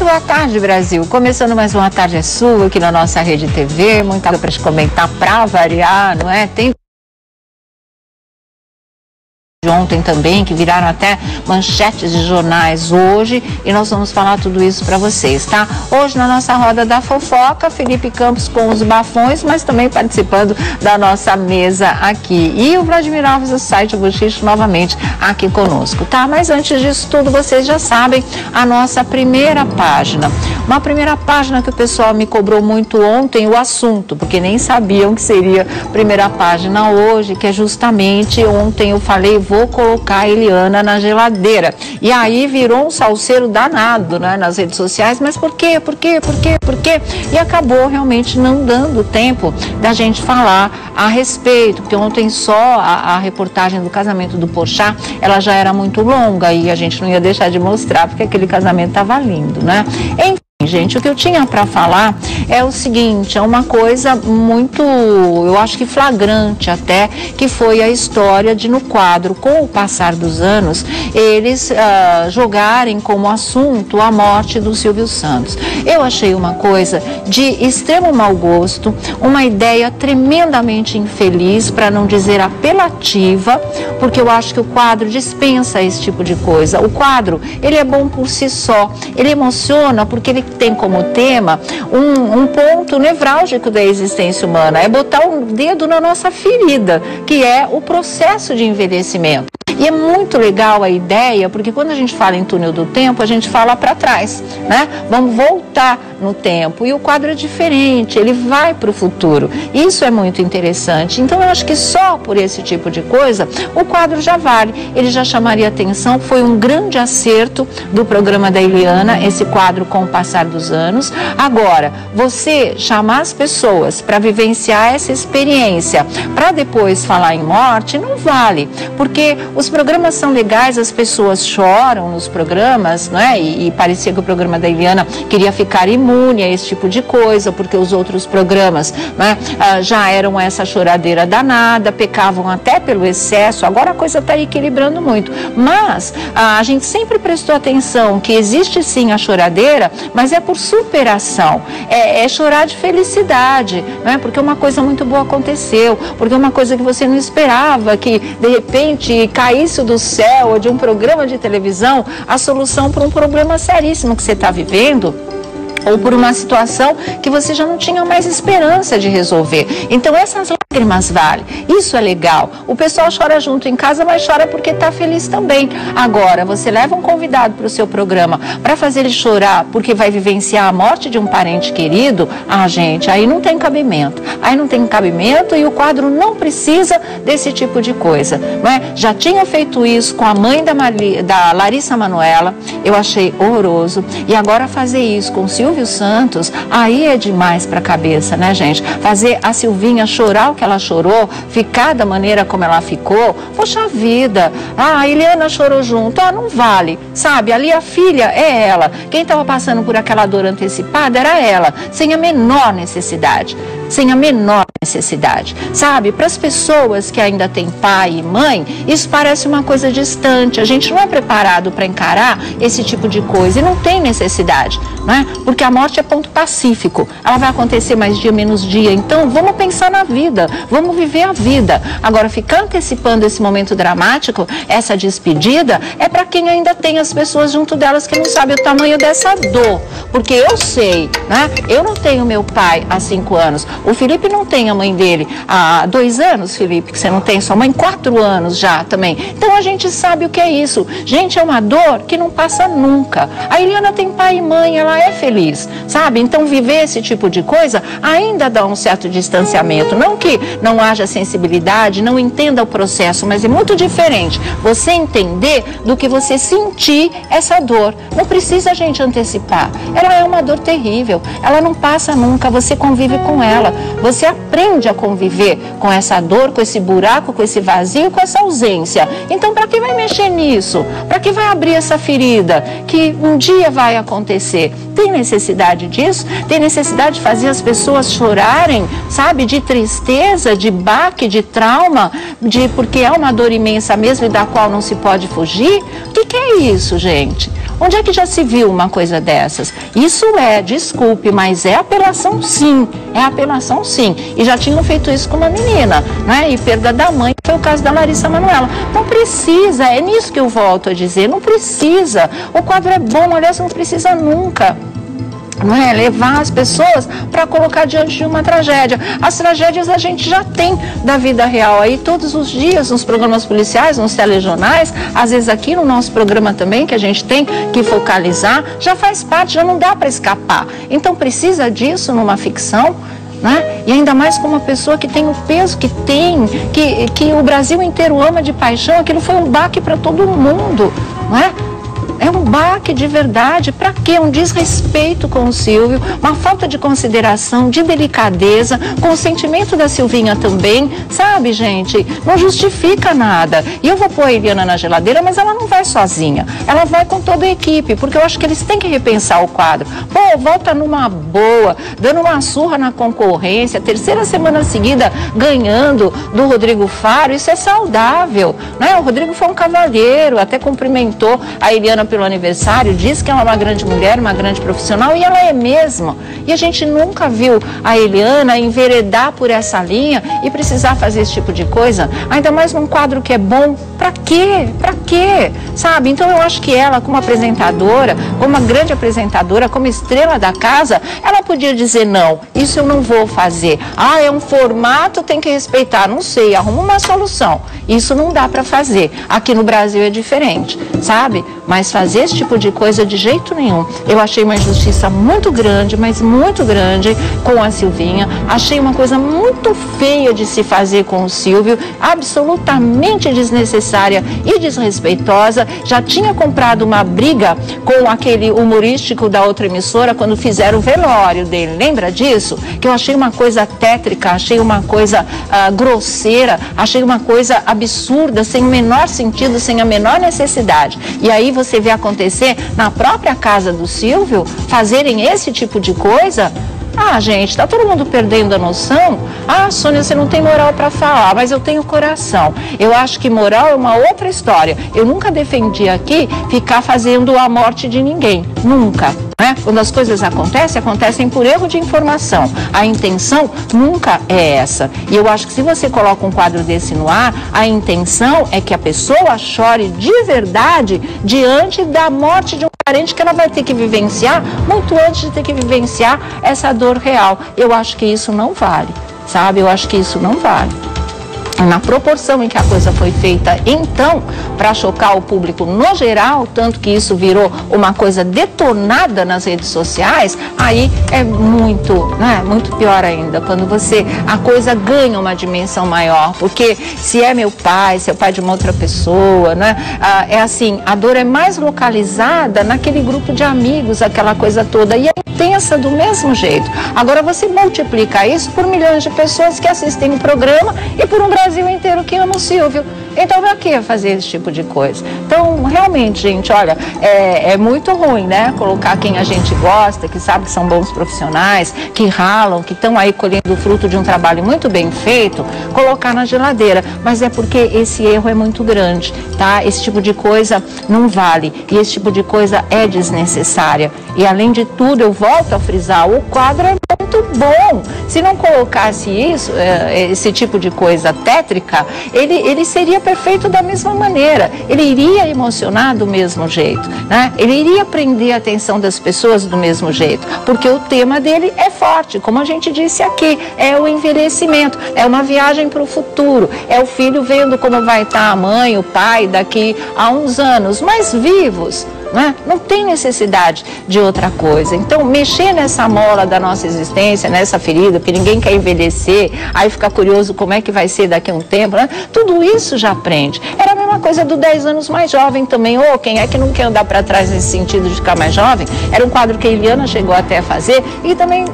boa tarde, Brasil. Começando mais uma Tarde é Sua aqui na nossa Rede TV. Muita coisa para te comentar, para variar, não é? Tem de ontem também, que viraram até manchetes de jornais hoje, e nós vamos falar tudo isso para vocês, tá? Hoje na nossa roda da fofoca, Felipe Campos com os bafões, mas também participando da nossa mesa aqui. E o Vladimir Alves do site Bochicho novamente aqui conosco, tá? Mas antes disso tudo, vocês já sabem a nossa primeira página. Uma primeira página que o pessoal me cobrou muito ontem, o assunto, porque nem sabiam que seria primeira página hoje, que é justamente ontem eu falei, vou colocar a Eliana na geladeira. E aí virou um salseiro danado, né, nas redes sociais, mas por quê? Por quê? Por quê? Por quê? E acabou realmente não dando tempo da gente falar a respeito, porque ontem só a reportagem do casamento do Porchat, ela já era muito longa e a gente não ia deixar de mostrar, porque aquele casamento estava lindo, né? Enfim, gente, o que eu tinha para falar é o seguinte, é uma coisa muito, eu acho que flagrante até, que foi a história de, no quadro, com o passar dos anos, eles jogarem como assunto a morte do Silvio Santos. Eu achei uma coisa de extremo mau gosto, uma ideia tremendamente infeliz, para não dizer apelativa, porque eu acho que o quadro dispensa esse tipo de coisa. O quadro, ele é bom por si só, ele emociona porque ele tem como tema um ponto nevrálgico da existência humana, é botar um dedo na nossa ferida, que é o processo de envelhecimento. E é muito legal a ideia, porque quando a gente fala em túnel do tempo, a gente fala para trás, né? Vamos voltar no tempo. E o quadro é diferente, ele vai para o futuro. Isso é muito interessante. Então, eu acho que só por esse tipo de coisa, o quadro já vale. Ele já chamaria atenção. Foi um grande acerto do programa da Eliana, esse quadro com o passar dos anos. Agora, você chamar as pessoas para vivenciar essa experiência, para depois falar em morte, não vale. Porque os programas são legais, as pessoas choram nos programas, né? E parecia que o programa da Eliana queria ficar imune a esse tipo de coisa, porque os outros programas, né, já eram essa choradeira danada, pecavam até pelo excesso. Agora a coisa está equilibrando muito. Mas a gente sempre prestou atenção que existe sim a choradeira, mas é por superação. É chorar de felicidade, né? Porque uma coisa muito boa aconteceu, porque uma coisa que você não esperava, que de repente caísse do céu ou de um programa de televisão a solução para um problema seríssimo que você está vivendo, ou por uma situação que você já não tinha mais esperança de resolver. Então essas lágrimas valem, isso é legal. O pessoal chora junto em casa, mas chora porque está feliz também. Agora, você leva um convidado para o seu programa para fazer ele chorar porque vai vivenciar a morte de um parente querido, gente, aí não tem cabimento. Aí não tem cabimento e o quadro não precisa desse tipo de coisa, não é? Já tinha feito isso com a mãe da Larissa Manoela, eu achei horroroso, e agora fazer isso com o Silvio Santos, aí é demais para a cabeça, né, gente? Fazer a Silvinha chorar o que ela chorou, ficar da maneira como ela ficou, poxa vida, a Eliana chorou junto, não vale, sabe? Ali a filha é ela, quem estava passando por aquela dor antecipada era ela, sem a menor necessidade. Sem a menor necessidade, sabe? Para as pessoas que ainda têm pai e mãe, isso parece uma coisa distante. A gente não é preparado para encarar esse tipo de coisa e não tem necessidade, não é? Porque a morte é ponto pacífico. Ela vai acontecer mais dia, menos dia. Então, vamos pensar na vida, vamos viver a vida. Agora, ficar antecipando esse momento dramático, essa despedida, é para quem ainda tem as pessoas junto delas que não sabem o tamanho dessa dor. Porque eu sei, né? Eu não tenho meu pai há 5 anos. O Felipe não tem a mãe dele há 2 anos, Felipe, que você não tem sua mãe, 4 anos já também. Então a gente sabe o que é isso. Gente, é uma dor que não passa nunca. A Eliana tem pai e mãe, ela é feliz, sabe? Então viver esse tipo de coisa ainda dá um certo distanciamento. Não que não haja sensibilidade, não entenda o processo, mas é muito diferente você entender do que você sentir essa dor. Não precisa a gente antecipar. Ela é uma dor terrível, ela não passa nunca, você convive com ela. Você aprende a conviver com essa dor, com esse buraco, com esse vazio, com essa ausência. Então, para que vai mexer nisso? Para que vai abrir essa ferida que um dia vai acontecer? Tem necessidade disso? Tem necessidade de fazer as pessoas chorarem, sabe? De tristeza, de baque, de trauma, porque é uma dor imensa mesmo e da qual não se pode fugir? que é isso, gente? Onde é que já se viu uma coisa dessas? Isso desculpe, mas é apelação sim, E já tinham feito isso com uma menina, né? E perda da mãe, que foi o caso da Larissa Manoela. Não precisa, é nisso que eu volto a dizer, não precisa. O quadro é bom, aliás, não precisa nunca. Não é levar as pessoas para colocar diante de uma tragédia. As tragédias a gente já tem da vida real aí todos os dias, nos programas policiais, nos telejornais, às vezes aqui no nosso programa também, que a gente tem que focalizar, já faz parte, já não dá para escapar. Então precisa disso numa ficção, né? E ainda mais com uma pessoa que tem o peso que tem, que o Brasil inteiro ama de paixão. Aquilo foi um baque para todo mundo, não é? É um baque de verdade. Para quê? Um desrespeito com o Silvio, uma falta de consideração, de delicadeza, com o sentimento da Silvinha também, sabe, gente? Não justifica nada. E eu vou pôr a Eliana na geladeira, mas ela não vai sozinha. Ela vai com toda a equipe, porque eu acho que eles têm que repensar o quadro. Pô, volta numa boa, dando uma surra na concorrência, terceira semana seguida ganhando do Rodrigo Faro, isso é saudável, né? O Rodrigo foi um cavalheiro, até cumprimentou a Eliana pelo aniversário, diz que ela é uma grande mulher, uma grande profissional, e ela é mesmo. E a gente nunca viu a Eliana enveredar por essa linha e precisar fazer esse tipo de coisa, ainda mais num quadro que é bom. Pra quê? Pra quê? Sabe? Então eu acho que ela, como apresentadora, como uma grande apresentadora, como estrela da casa, ela podia dizer não, isso eu não vou fazer. Ah, é um formato, tem que respeitar. Não sei, arruma uma solução. Isso não dá pra fazer. Aqui no Brasil é diferente, sabe? Mas fazer esse tipo de coisa de jeito nenhum. Eu achei uma injustiça muito grande, mas muito grande com a Silvinha. Achei uma coisa muito feia de se fazer com o Silvio, absolutamente desnecessária e desrespeitosa. Já tinha comprado uma briga com aquele humorístico da outra emissora quando fizeram o velório dele. Lembra disso? Que eu achei uma coisa tétrica, achei uma coisa grosseira, achei uma coisa absurda, sem o menor sentido, sem a menor necessidade. E aí você vê acontecer na própria casa do Silvio, fazerem esse tipo de coisa. Ah, gente, tá todo mundo perdendo a noção. Ah, Sônia, você não tem moral para falar, mas eu tenho coração. Eu acho que moral é uma outra história. Eu nunca defendi aqui ficar fazendo a morte de ninguém, nunca. Né? Quando as coisas acontecem por erro de informação. A intenção nunca é essa. E eu acho que se você coloca um quadro desse no ar, a intenção é que a pessoa chore de verdade diante da morte de um parente que ela vai ter que vivenciar muito antes de ter que vivenciar essa dor real. Eu acho que isso não vale, sabe? Eu acho que isso não vale. Na proporção em que a coisa foi feita, então, para chocar o público no geral, tanto que isso virou uma coisa detonada nas redes sociais, aí é muito, né, muito pior ainda, quando a coisa ganha uma dimensão maior, porque se é meu pai, se é o pai de uma outra pessoa, né, é assim, a dor é mais localizada naquele grupo de amigos, aquela coisa toda, e é intensa do mesmo jeito. Agora você multiplica isso por milhões de pessoas que assistem o programa e por um Brasil inteiro que ama o Silvio. Então, pra que fazer esse tipo de coisa? Então, realmente, gente, olha, é muito ruim, né? Colocar quem a gente gosta, que sabe que são bons profissionais, que ralam, que estão aí colhendo o fruto de um trabalho muito bem feito, colocar na geladeira. Mas é porque esse erro é muito grande, tá? Esse tipo de coisa não vale. E esse tipo de coisa é desnecessária. E, além de tudo, eu volto a frisar, o quadro é muito bom. Se não colocasse isso, esse tipo de coisa tétrica, ele seria perfeito da mesma maneira, ele iria emocionar do mesmo jeito, né? Ele iria prender a atenção das pessoas do mesmo jeito, porque o tema dele é forte, como a gente disse aqui, é o envelhecimento, é uma viagem para o futuro, é o filho vendo como vai estar a mãe, o pai daqui a uns anos, mais vivos. Não tem necessidade de outra coisa. Então, mexer nessa mola da nossa existência, nessa ferida, porque ninguém quer envelhecer, aí fica curioso como é que vai ser daqui a um tempo, né? Tudo isso já aprende. Era a mesma coisa do 10 anos mais jovem também. Quem é que não quer andar para trás nesse sentido de ficar mais jovem? Era um quadro que a Eliana chegou até a fazer e também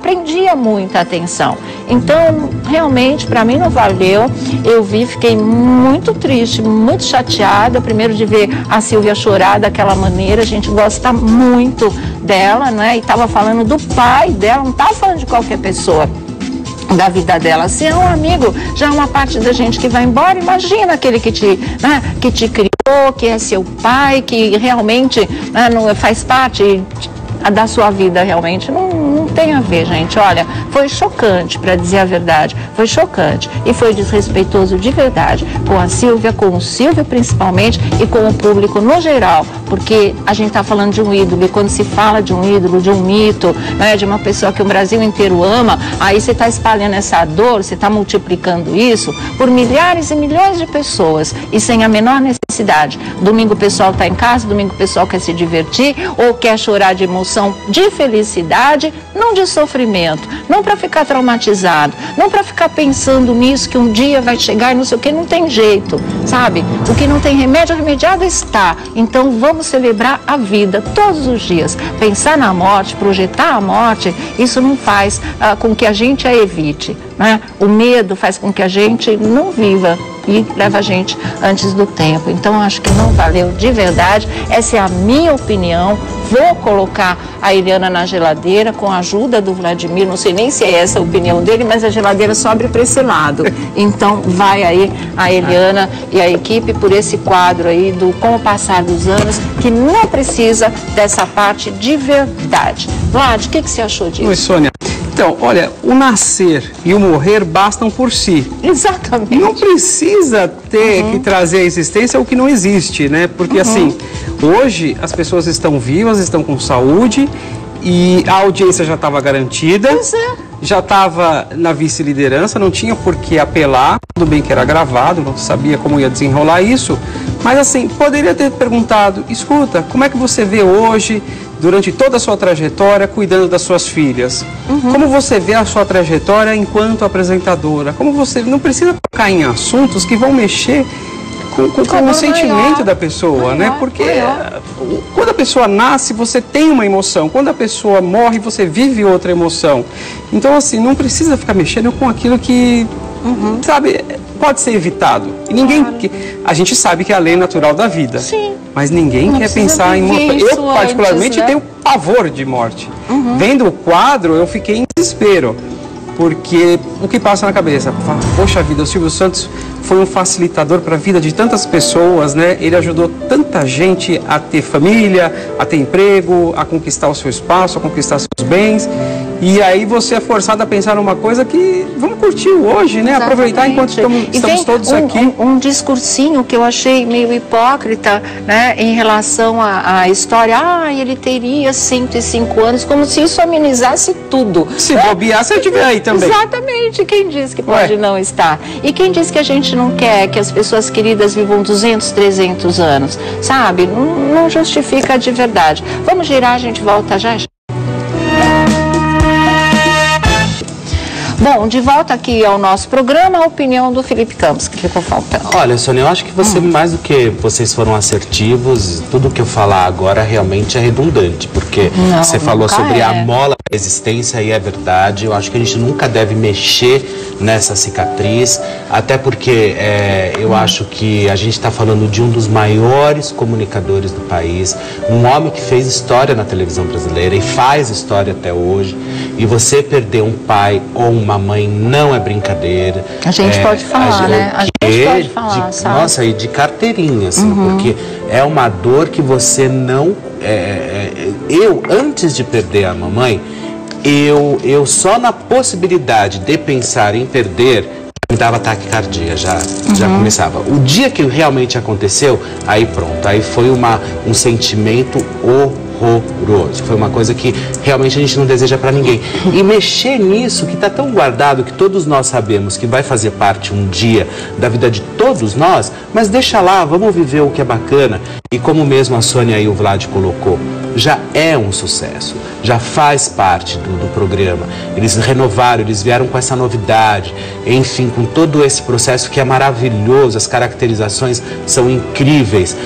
prendia muita atenção. Então, realmente, para mim não valeu. Eu fiquei muito triste, muito chateada, primeiro de ver a Silvia chorar daquela maneira. A gente gosta muito dela, né? E estava falando do pai dela, não estava falando de qualquer pessoa. da vida dela. Se é um amigo, já é uma parte da gente que vai embora. Imagina aquele que te criou, que é seu pai, que realmente não faz parte da sua vida, realmente. Não tem a ver, gente. Olha, foi chocante, para dizer a verdade. Foi chocante e foi desrespeitoso de verdade com a Sílvia, com o Silvio principalmente e com o público no geral, porque a gente está falando de um ídolo, e quando se fala de um ídolo, de um mito, né, de uma pessoa que o Brasil inteiro ama, aí você está espalhando essa dor, você está multiplicando isso por milhares e milhões de pessoas e sem a menor necessidade. Domingo o pessoal está em casa, domingo o pessoal quer se divertir ou quer chorar de emoção, de felicidade, não de sofrimento, não para ficar traumatizado, não para ficar pensando nisso que um dia vai chegar e não sei o que, não tem jeito, sabe? O que não tem remédio, remediado está. Então vamos celebrar a vida todos os dias. Pensar na morte, projetar a morte, isso não faz com que a gente a evite, né? O medo faz com que a gente não viva e leva a gente antes do tempo. Então acho que não valeu de verdade. Essa é a minha opinião. Vou colocar a Eliana na geladeira com a ajuda do Vladimir. Não sei nem se é essa a opinião dele, mas a geladeira só abre para esse lado. Então vai aí a Eliana e a equipe por esse quadro aí do Com o Passar dos Anos, que não precisa dessa parte de verdade. Vlad, o que você achou disso? Oi, Sônia. Então, olha, o nascer e o morrer bastam por si. Exatamente. Não precisa ter que trazer à existência o que não existe, né? Porque assim, hoje as pessoas estão vivas, estão com saúde e a audiência já estava garantida. Pois é. Já estava na vice-liderança, não tinha por que apelar, tudo bem que era gravado, não sabia como ia desenrolar isso, mas assim, poderia ter perguntado, escuta, como é que você vê hoje, durante toda a sua trajetória, cuidando das suas filhas? Como você vê a sua trajetória enquanto apresentadora? Como você não precisa tocar em assuntos que vão mexer com o sentimento da pessoa, né? Porque quando a pessoa nasce, você tem uma emoção. Quando a pessoa morre, você vive outra emoção. Então, assim, não precisa ficar mexendo com aquilo que, sabe, pode ser evitado. E ninguém... A gente sabe que é a lei natural da vida. Sim. Mas ninguém quer pensar em morte. Eu, particularmente, tenho pavor de morte. Vendo o quadro, eu fiquei em desespero. Porque o que passa na cabeça? Poxa vida, o Silvio Santos foi um facilitador para a vida de tantas pessoas, né? Ele ajudou tanta gente a ter família, a ter emprego, a conquistar o seu espaço, a conquistar seus bens. E aí você é forçado a pensar numa coisa que vamos curtir hoje, né? Exatamente. Aproveitar enquanto estamos todos aqui. Um discursinho que eu achei meio hipócrita, né? Em relação à história. Ah, ele teria 105 anos, como se isso amenizasse tudo. Se bobear, você estiver aí também. Exatamente. Quem diz que pode não estar? E quem diz que a gente não quer que as pessoas queridas vivam 200, 300 anos? Sabe? Não justifica de verdade. Vamos girar, a gente volta já. Bom, de volta aqui ao nosso programa, a opinião do Felipe Campos, que ficou faltando. Olha, Sônia, eu acho que você, mais do que vocês foram assertivos, tudo que eu falar agora realmente é redundante, porque você falou sobre a mola da existência e é verdade. Eu acho que a gente nunca deve mexer nessa cicatriz, até porque eu acho que a gente está falando de um dos maiores comunicadores do país, um homem que fez história na televisão brasileira e faz história até hoje, e você perder um pai ou uma mãe não é brincadeira. A gente pode falar, né? A gente pode falar, sabe? Nossa, e de carteirinha, assim, porque é uma dor que você não... Eu, antes de perder a mamãe, eu só na possibilidade de pensar em perder, me dava taquicardia, já começava. O dia que realmente aconteceu, aí pronto, aí foi um sentimento horroroso. Foi uma coisa que realmente a gente não deseja para ninguém. E mexer nisso, que está tão guardado, que todos nós sabemos que vai fazer parte um dia da vida de todos nós, mas deixa lá, vamos viver o que é bacana. E como mesmo a Sônia e o Vlad colocou, já é um sucesso, já faz parte do programa. Eles renovaram, eles vieram com essa novidade, enfim, com todo esse processo que é maravilhoso, as caracterizações são incríveis.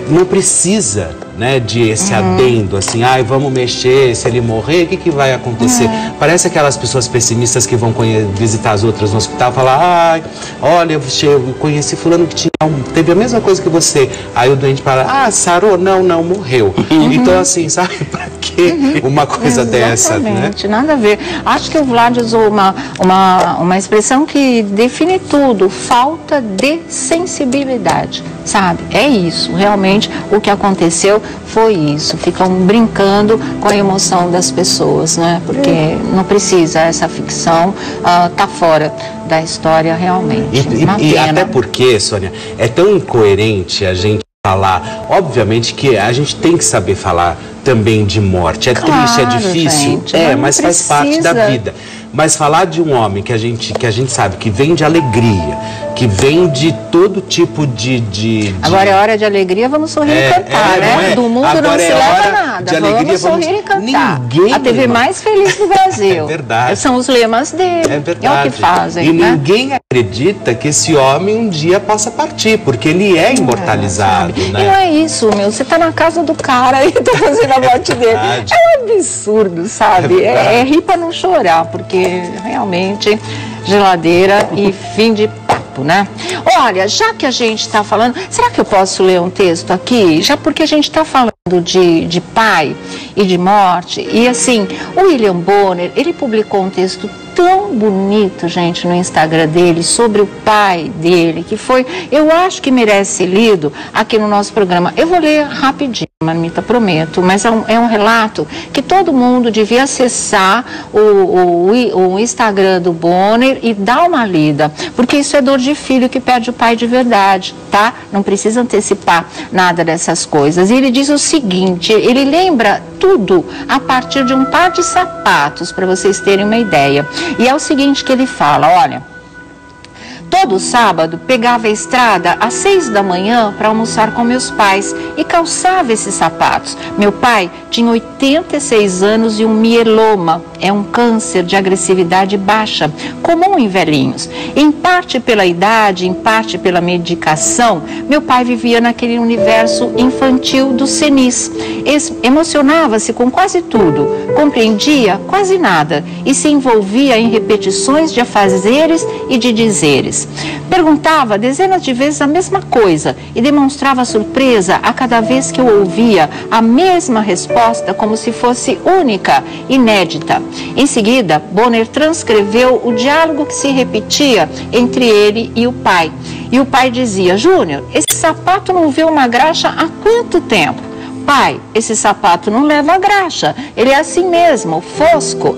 Não precisa, né, de esse adendo, assim, ai, vamos mexer, se ele morrer, o que vai acontecer? Parece aquelas pessoas pessimistas que vão visitar as outras no hospital e falar, ai, olha, eu conheci fulano que teve a mesma coisa que você. Aí o doente fala, sarou? Não, morreu. Então, assim, sabe, pra que uma coisa dessa, né? Exatamente, nada a ver. Acho que o Vlad usou uma expressão que define tudo, falta de sensibilidade, sabe? É isso, realmente o que aconteceu foi isso. Ficam brincando com a emoção das pessoas, né? Porque não precisa, essa ficção tá fora da história realmente. E até porque, Sônia, é tão incoerente a gente falar, obviamente que a gente tem que saber falar também de morte. É claro, triste, é difícil, gente, mas faz parte da vida. Mas falar de um homem que a gente sabe que vem de alegria, que vem de todo tipo de... Agora é hora de alegria, vamos sorrir e cantar, né? Do mundo agora não se leva nada, de alegria, vamos sorrir e cantar. Ninguém, a TV mais feliz do Brasil. É verdade. São os lemas dele. É verdade. É o que fazem, e né? ninguém acredita que esse homem um dia possa partir, porque ele é imortalizado, né? E não é isso, meu. Você tá na casa do cara e tá fazendo a morte dele. É um absurdo, sabe? É rir pra não chorar, porque realmente geladeira e fim de papo, né? Olha, já que a gente está falando, será que eu posso ler um texto aqui? Já porque a gente está falando de pai e de morte, e assim, o William Bonner, ele publicou um texto tão bonito, gente, no Instagram dele, sobre o pai dele, que foi, eu acho que merece ser lido aqui no nosso programa. Eu vou ler rapidinho, Marmita, prometo, mas é um relato que todo mundo devia acessar o Instagram do Bonner e dar uma lida, porque isso é dor de filho que perde o pai de verdade, tá? Não precisa antecipar nada dessas coisas. E ele diz o seguinte, ele lembra tudo a partir de um par de sapatos, para vocês terem uma ideia. E é o seguinte que ele fala, olha, todo sábado pegava a estrada às 6 da manhã para almoçar com meus pais e calçava esses sapatos. Meu pai tinha 86 anos e um mieloma, é um câncer de agressividade baixa, comum em velhinhos. Em parte pela idade, em parte pela medicação, meu pai vivia naquele universo infantil do senis. Emocionava-se com quase tudo, compreendia quase nada e se envolvia em repetições de afazeres e de dizeres. Perguntava dezenas de vezes a mesma coisa e demonstrava surpresa a cada vez que eu ouvia a mesma resposta como se fosse única, inédita. Em seguida, Bonner transcreveu o diálogo que se repetia entre ele e o pai. E o pai dizia, Júnior, esse sapato não vê uma graxa há quanto tempo? Pai, esse sapato não leva graxa, ele é assim mesmo, fosco.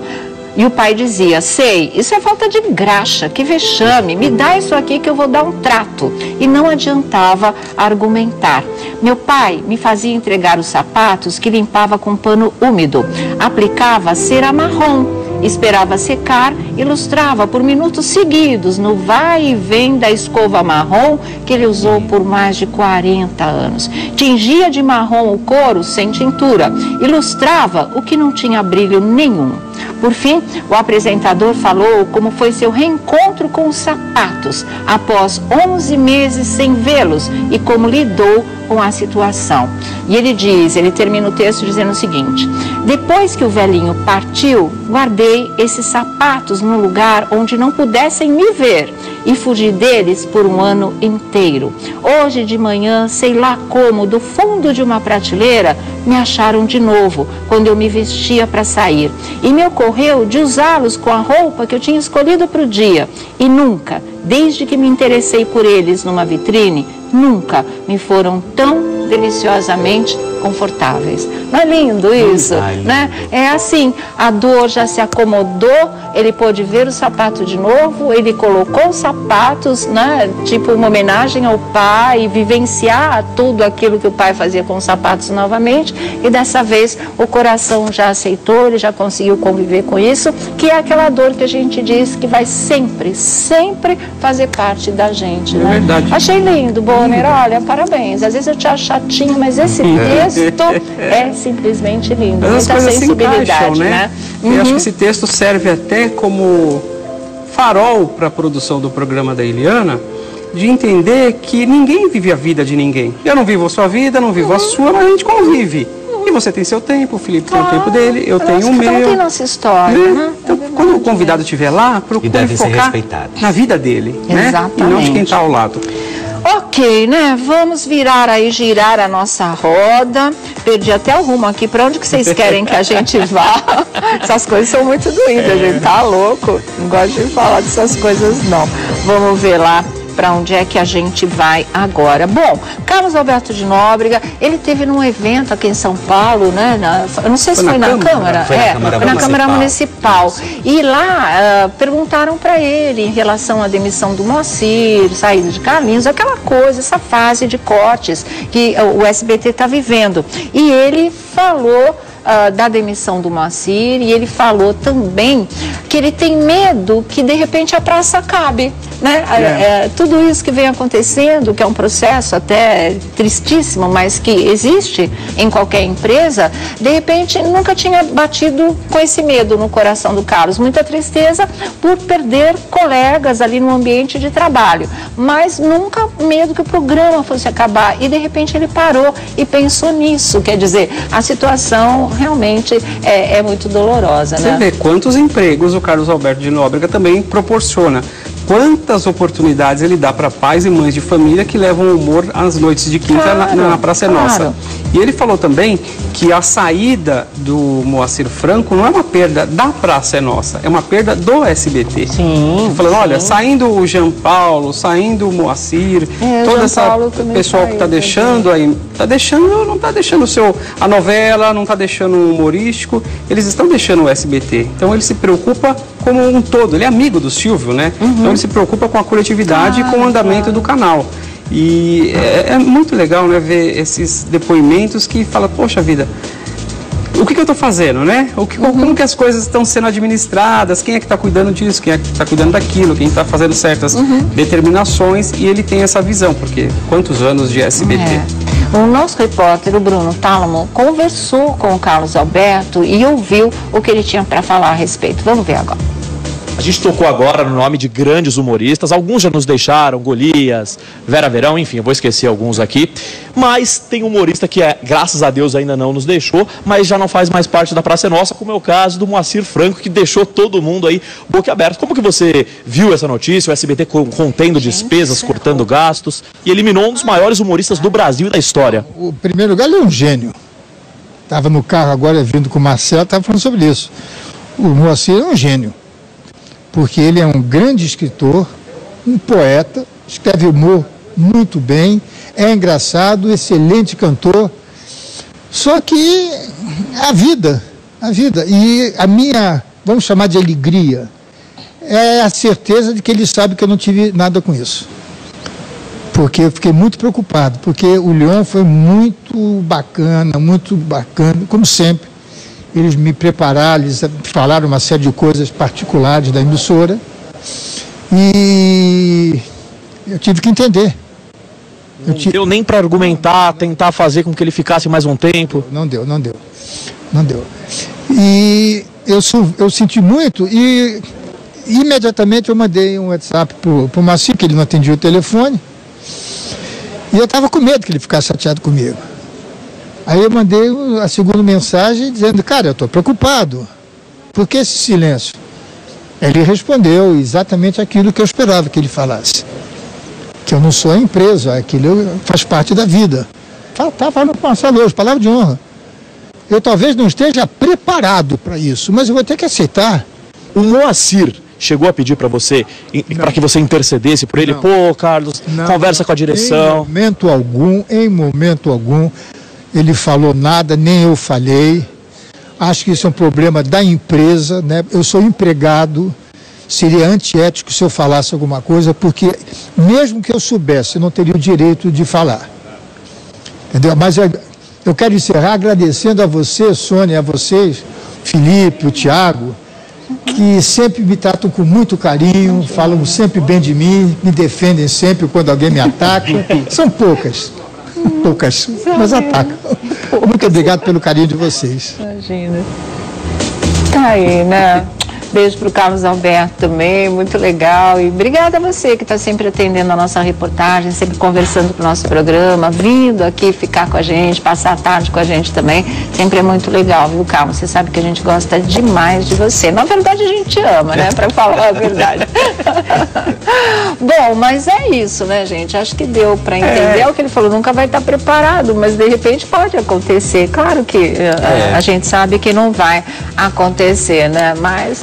E o pai dizia, sei, isso é falta de graxa, que vexame, me dá isso aqui que eu vou dar um trato. E não adiantava argumentar. Meu pai me fazia entregar os sapatos que limpava com pano úmido, aplicava cera marrom, esperava secar e lustrava por minutos seguidos no vai e vem da escova marrom que ele usou por mais de 40 anos. Tingia de marrom o couro sem tintura e lustrava o que não tinha brilho nenhum. Por fim, o apresentador falou como foi seu reencontro com os sapatos após 11 meses sem vê-los e como lidou com a situação. E ele termina o texto dizendo o seguinte, depois que o velhinho partiu, guardei esses sapatos num lugar onde não pudessem me ver e fugi deles por um ano inteiro. Hoje de manhã, sei lá como, do fundo de uma prateleira, me acharam de novo, quando eu me vestia para sair. E me ocorreu de usá-los com a roupa que eu tinha escolhido para o dia. E nunca, desde que me interessei por eles numa vitrine, nunca me foram tão deliciosamente confortáveis. Não é lindo isso? Né? É assim, a dor já se acomodou, ele pôde ver o sapato de novo, ele colocou os sapatos, né, tipo uma homenagem ao pai, vivenciar tudo aquilo que o pai fazia com os sapatos novamente, e dessa vez o coração já aceitou, ele já conseguiu conviver com isso, que é aquela dor que a gente diz que vai sempre, sempre fazer parte da gente. É né? verdade. Achei lindo, Bonner, olha, parabéns. Às vezes eu te acho chatinho, mas esse texto é simplesmente lindo. Mas as muita coisas se sensibilidade, encaixam, né? Eu acho que esse texto serve até como farol para a produção do programa da Eliana, de entender que ninguém vive a vida de ninguém. Eu não vivo a sua vida, não vivo a sua, mas a gente convive. E você tem seu tempo, o Felipe tem o tempo dele, eu tenho o meu. Cada um tem nossa história, né? Então, quando o convidado estiver lá, procure focar na vida dele, né? E não de quem está ao lado. Ok, né? Vamos virar aí, girar a nossa roda. Perdi até o rumo aqui. Para onde que vocês querem que a gente vá? Essas coisas são muito doídas, a gente tá louco. Não gosto de falar dessas coisas, não. Vamos ver lá para onde é que a gente vai agora. Bom, Carlos Alberto de Nóbrega, ele teve num evento aqui em São Paulo, né? Eu não sei se foi na Câmara. Foi na Câmara Municipal. E lá perguntaram para ele em relação à demissão do Moacir, saída de Carlinhos, aquela coisa, essa fase de cortes que o SBT está vivendo. E ele falou da demissão do Moacir, e ele falou também que ele tem medo que de repente a praça acabe, né? Tudo isso que vem acontecendo, que é um processo até tristíssimo, mas que existe em qualquer empresa, de repente nunca tinha batido com esse medo no coração do Carlos, muita tristeza por perder colegas ali no ambiente de trabalho, mas nunca medo que o programa fosse acabar, e de repente ele parou e pensou nisso. Quer dizer, a situação realmente é muito dolorosa, né? Você vê quantos empregos o Carlos Alberto de Nóbrega também proporciona. Quantas oportunidades ele dá para pais e mães de família que levam o humor às noites de quinta na Praça é Nossa. E ele falou também que a saída do Moacir Franco não é uma perda da Praça é Nossa, é uma perda do SBT. Sim. Falando, olha, saindo o Jean Paulo, saindo o Moacir, todo esse pessoal que está deixando aí, não está deixando a novela, não está deixando o humorístico, eles estão deixando o SBT. Então ele se preocupa como um todo, ele é amigo do Silvio, né? Então ele se preocupa com a coletividade e com o andamento do canal. E é muito legal, né, ver esses depoimentos que fala, poxa vida, o que eu estou fazendo, né? Como que as coisas estão sendo administradas, quem é que está cuidando disso, quem é que está cuidando daquilo, quem está fazendo certas determinações, e ele tem essa visão, porque quantos anos de SBT? O nosso repórter, o Bruno Tálamo, conversou com o Carlos Alberto e ouviu o que ele tinha para falar a respeito. Vamos ver agora. A gente tocou agora no nome de grandes humoristas, alguns já nos deixaram, Golias, Vera Verão, enfim, eu vou esquecer alguns aqui, mas tem humorista que, graças a Deus, ainda não nos deixou, mas já não faz mais parte da Praça é Nossa, como é o caso do Moacir Franco, que deixou todo mundo aí boquiaberto. Como que você viu essa notícia, o SBT contendo despesas, cortando gastos, e eliminou um dos maiores humoristas do Brasil e da história? O primeiro lugar, ele é um gênio. Estava no carro agora, vindo com o Marcelo, estava falando sobre isso. O Moacir é um gênio, porque ele é um grande escritor, um poeta, escreve humor muito bem, é engraçado, excelente cantor. Só que a vida, e a minha, vamos chamar de alegria, é a certeza de que ele sabe que eu não tive nada com isso. Porque eu fiquei muito preocupado, porque o Leon foi muito bacana, como sempre. Eles me prepararam, eles falaram uma série de coisas particulares da emissora e eu tive que entender. Não deu nem para argumentar, tentar fazer com que ele ficasse mais um tempo? Não deu. E eu senti muito e imediatamente eu mandei um WhatsApp pro Moacir, que ele não atendia o telefone, e eu estava com medo que ele ficasse chateado comigo. Aí eu mandei a segunda mensagem dizendo, cara, eu estou preocupado. Por que esse silêncio? Ele respondeu exatamente aquilo que eu esperava que ele falasse. Que eu não sou a empresa, aquilo faz parte da vida. Tá falando com o Marcelo hoje, palavra de honra. Eu talvez não esteja preparado para isso, mas eu vou ter que aceitar. O Moacir chegou a pedir para você, para que você intercedesse por ele? Pô, Carlos, conversa com a direção. Em momento algum, ele falou nada, nem eu falei. Acho que isso é um problema da empresa, né? Eu sou empregado, seria antiético se eu falasse alguma coisa, porque mesmo que eu soubesse, eu não teria o direito de falar. Entendeu? Mas eu quero encerrar agradecendo a você, Sônia, a vocês, Felipe, o Thiago, que sempre me tratam com muito carinho, falam sempre bem de mim, me defendem sempre quando alguém me ataca. São poucas, mas atacam. Muito obrigado pelo carinho de vocês. Imagina. Tá aí, né? Beijo pro Carlos Alberto também, muito legal. E obrigada a você que está sempre atendendo a nossa reportagem, sempre conversando com o nosso programa, vindo aqui ficar com a gente, passar a tarde com a gente também. Sempre é muito legal, viu, Carlos? Você sabe que a gente gosta demais de você. Na verdade, a gente ama, né? Para falar a verdade. Bom, mas é isso, né, gente? Acho que deu para entender o que ele falou. Nunca vai estar preparado, mas de repente pode acontecer. Claro que a gente sabe que não vai acontecer, né? Mas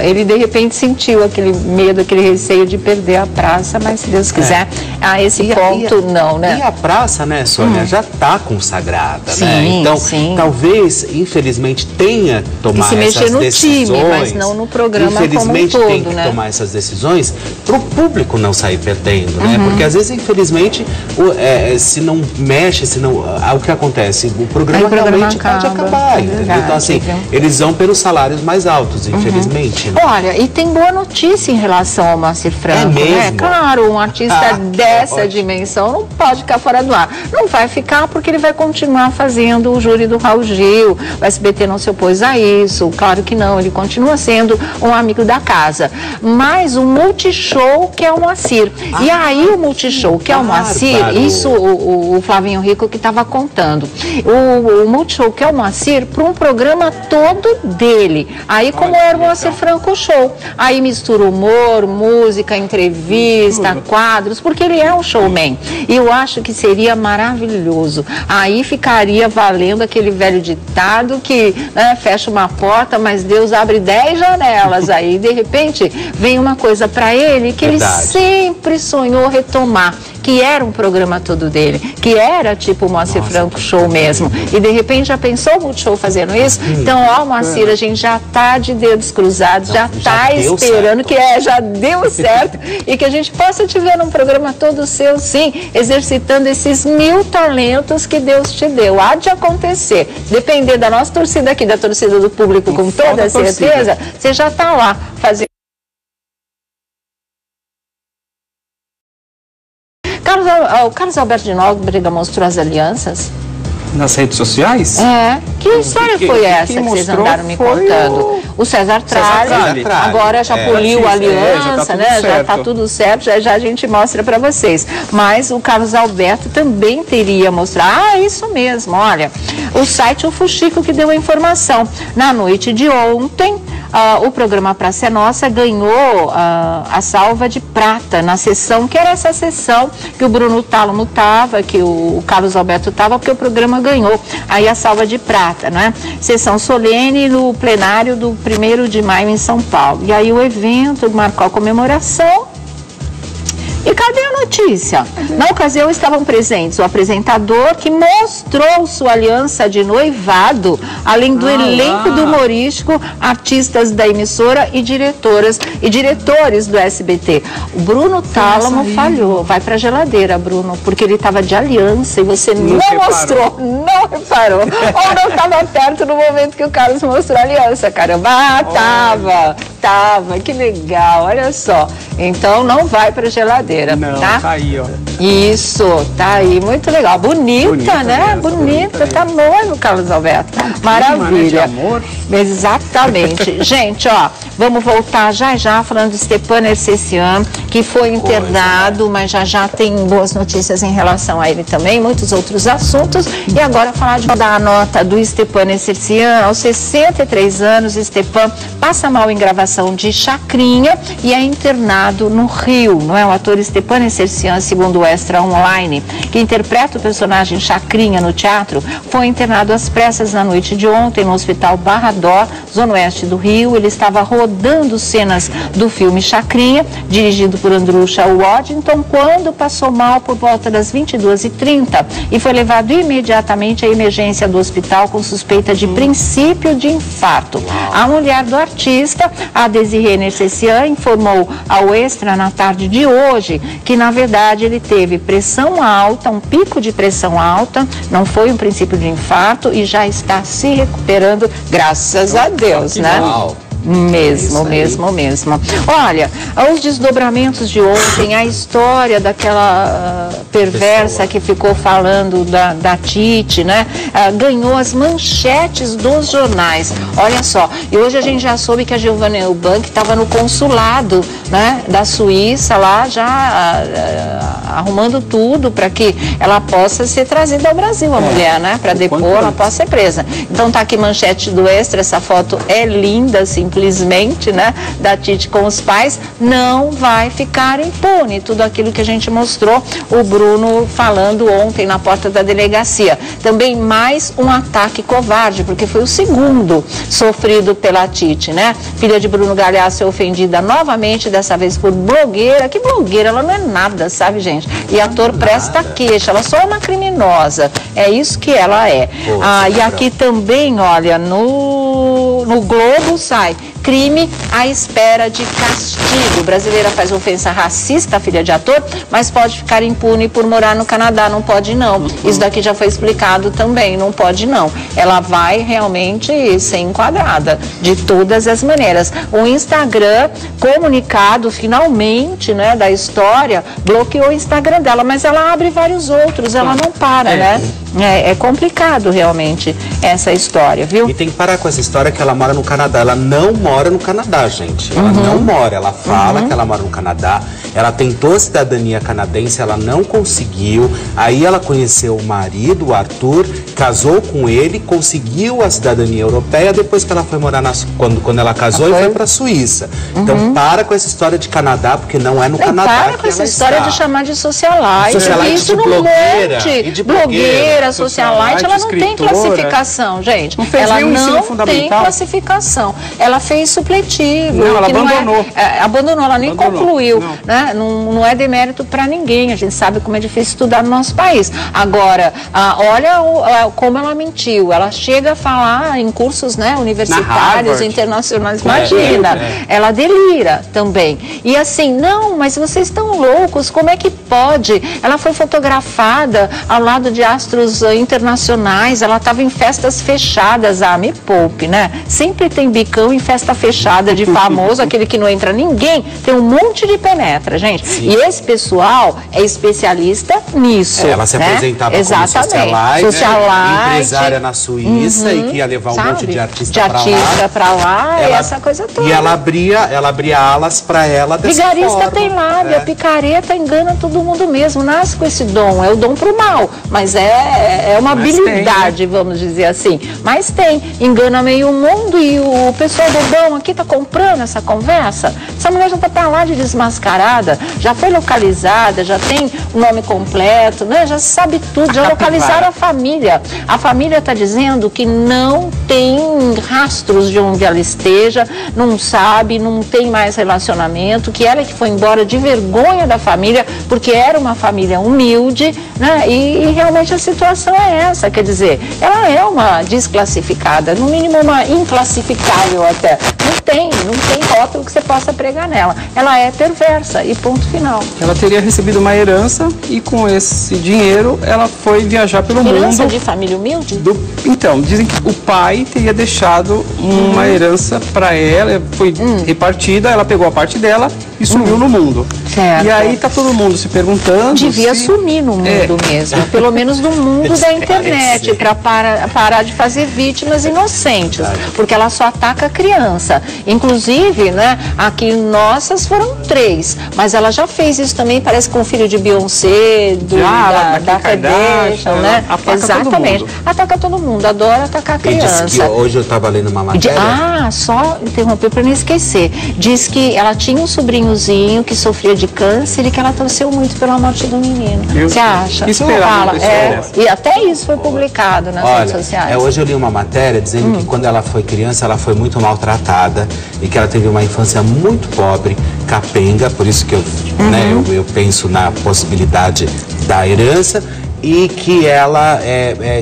ele de repente sentiu aquele medo, aquele receio de perder a praça, mas se Deus quiser, a esse ponto não, né? E a praça, né, Sônia, já está consagrada, sim, né? Então, sim. Talvez, infelizmente, tenha que tomar se mexer essas no decisões. Time, mas não no programa infelizmente, como um todo, tem que né? tomar essas decisões para o público não sair perdendo, né? Porque às vezes, infelizmente, se não mexe, o que acontece? O programa realmente pode acabar, entendeu? Então, assim, eles vão pelos salários mais altos, infelizmente. Né? Olha, e tem boa notícia em relação ao Moacir Franco, mesmo? né? Claro, um artista dessa dimensão não pode ficar fora do ar. Não vai ficar porque ele vai continuar fazendo o júri do Raul Gil. O SBT não se opôs a isso, claro que não, ele continua sendo um amigo da casa. Mas o Multishow que é o Moacir. E aí o Multishow que é o Moacir, isso o Flavinho Rico que estava contando. O Multishow que é o Moacir para um programa todo dele. Aí como era o Moacir Franco Show. Aí mistura humor, música, entrevista, quadros, porque ele é um showman. E eu acho que seria maravilhoso. Aí ficaria valendo aquele velho ditado que, né, fecha uma porta, mas Deus abre 10 janelas. Aí, de repente, vem uma coisa para ele que ele sempre sonhou retomar, que era um programa todo dele, que era tipo o Moacir Franco Show mesmo. E de repente já pensou o Multishow fazendo isso? Então, ó, Moacir, a gente já tá de dedos cruzados, já tá esperando que já deu certo e que a gente possa te ver num programa todo seu, sim, exercitando esses 1000 talentos que Deus te deu. Há de acontecer. Depender da nossa torcida aqui, da torcida do público, com toda certeza, você já tá lá fazendo. O Carlos Alberto de Nóbrega mostrou as alianças? Nas redes sociais? Que história foi essa que vocês andaram me contando? O César Tralli agora já poliu a aliança, né? Já está tudo certo, já a gente mostra para vocês. Mas o Carlos Alberto também teria mostrado. Isso mesmo, olha. O site O Fuxico que deu a informação. Na noite de ontem, o programa Praça é Nossa ganhou a salva de prata na sessão, que era essa sessão que o Bruno Tálamo estava, que o Carlos Alberto estava, porque o programa ganhou aí a salva de prata, né? Sessão solene no plenário do 1º de maio em São Paulo. E aí o evento marcou a comemoração. E cadê a notícia? Na ocasião estavam presentes o apresentador que mostrou sua aliança de noivado, além do elenco do humorístico, artistas da emissora e diretores do SBT. O Bruno Tálamo falhou. Vai pra geladeira, Bruno, porque ele estava de aliança e você não mostrou, não reparou. Ou não estava perto no momento que o Carlos mostrou a aliança, caramba. Tava, que legal, olha só. Então não vai pra geladeira, tá aí, ó. Isso, tá aí, muito legal. Bonita, né? Bonita, tá noivo, Carlos Alberto. Maravilha. De amor. Exatamente. Gente, ó, vamos voltar já falando de Stepan Ercecian, que foi internado, mas já tem boas notícias em relação a ele também, muitos outros assuntos. E agora falar da nota do Stepan Ercecian. Aos 63 anos, Stepan passa mal em gravação de Chacrinha e é internado no Rio, não é? O ator Stepan Ercecian, segundo o Extra Online, que interpreta o personagem Chacrinha no teatro, foi internado às pressas na noite de ontem no Hospital Barra d'Or, zona oeste do Rio. Ele estava rodando cenas do filme Chacrinha, dirigido por Andrusha Waddington, quando passou mal por volta das 22h30 e foi levado imediatamente à emergência do hospital com suspeita de princípio de infarto. A mulher do artista, a Desirê Ercecian, informou ao Extra na tarde de hoje que, na verdade, ele teve pressão alta, um pico de pressão alta, não foi um princípio de infarto e já está se recuperando, graças a Deus, né? Mesmo. Olha, os desdobramentos de ontem, a história daquela perversa que ficou falando da Tite, né? Ganhou as manchetes dos jornais. Olha só, e hoje a gente já soube que a Giovanna Elbank estava no consulado, né, da Suíça lá, já arrumando tudo para que ela possa ser trazida ao Brasil, a mulher, né? Para depor, ela possa ser presa. Então tá aqui manchete do Extra, essa foto é linda, simplesmente, né? Da Tite com os pais, não vai ficar impune. Tudo aquilo que a gente mostrou, o Bruno falando ontem na porta da delegacia. Também mais um ataque covarde, porque foi o segundo sofrido pela Tite, né? Filha de Bruno Galhaço é ofendida novamente, dessa vez por blogueira. Que blogueira? Ela não é nada, sabe, gente? E ator presta queixa, ela só é uma criminosa. É isso que ela é. E aqui também, olha, no Globo sai: crime à espera de castigo. Brasileira faz ofensa racista à filha de ator, mas pode ficar impune por morar no Canadá. Não pode não. Isso daqui já foi explicado também, não pode não. Ela vai realmente ser enquadrada de todas as maneiras. O Instagram, comunicado finalmente, né, da história, bloqueou o Instagram dela, mas ela abre vários outros, ela não para, né? É complicado realmente essa história, viu? E tem que parar com essa história que ela mora no Canadá. Ela não mora no Canadá, gente. Ela não mora. Ela fala que ela mora no Canadá. Ela tentou a cidadania canadense, ela não conseguiu. Aí ela conheceu o marido, o Arthur, casou com ele, conseguiu a cidadania europeia. Depois que ela foi morar quando ela casou, e foi para a Suíça. Então para com essa história de Canadá, porque não é no Canadá. Para com essa história de chamar de socialite. Isso no monte de blogueira, socialite, ela não tem classificação, gente. Ela não tem classificação. Ela fez supletivo. Não, ela abandonou. Abandonou, ela nem concluiu. Né? Não é demérito para ninguém. A gente sabe como é difícil estudar no nosso país. Agora, olha como ela mentiu. Ela chega a falar em cursos, né, universitários, internacionais. Imagina, ela delira também. E assim, não, mas vocês estão loucos, como é que pode? Ela foi fotografada ao lado de astros internacionais, ela estava em festas fechadas. Me poupe, né? Sempre tem bicão em festa fechada de famoso, aquele que não entra ninguém, tem um monte de penetra, gente. Sim. E esse pessoal é especialista nisso. Ela se apresentava como socialite, empresária na Suíça e que ia levar um monte de artista pra lá, e essa coisa toda. E ela abria alas pra ela dessa Vigarista forma. tem lábia, picareta engana todo mundo mesmo, nasce com esse dom, é o dom pro mal, mas é uma habilidade, vamos dizer assim. Mas tem, engana meio mundo e o pessoal bobão aqui tá comprando essa conversa. Essa mulher já tá pra lá de desmascarada, já foi localizada, já tem o nome completo, né? Já sabe tudo, já localizaram a família. A família está dizendo que não tem rastros de onde ela esteja, não sabe, não tem mais relacionamento, que ela que foi embora de vergonha da família, porque era uma família humilde, né? E realmente a situação é essa, quer dizer, ela é uma desclassificada, no mínimo uma inclassificável até. Não tem rótulo que você possa pregar nela. Ela é perversa e ponto final. Ela teria recebido uma herança e com esse dinheiro ela foi viajar pelo mundo. Herança de família humilde? Então, dizem que o pai teria deixado uma herança para ela, foi repartida, ela pegou a parte dela e sumiu no mundo. Certo. E aí tá todo mundo se perguntando. Devia sumir no mundo mesmo, pelo menos no mundo da internet, para parar de fazer vítimas inocentes, porque ela só ataca a criança. Inclusive, né, aqui nossas foram 3, mas ela já fez isso também, parece com o filho de Beyoncé, da Kardashian, né? Exatamente. Ataca todo mundo, adora atacar a criança. Diz que hoje eu estava lendo uma matéria. Só interromper para não esquecer. Diz que ela tinha um sobrinhozinho que sofria de câncer e que ela torceu muito pela morte do menino. Você acha? Fala. E até isso foi publicado nas redes sociais. Hoje eu li uma matéria dizendo que quando ela foi criança, ela foi muito maltratada e que ela teve uma infância muito pobre, capenga, por isso que eu penso na possibilidade da herança, e que ela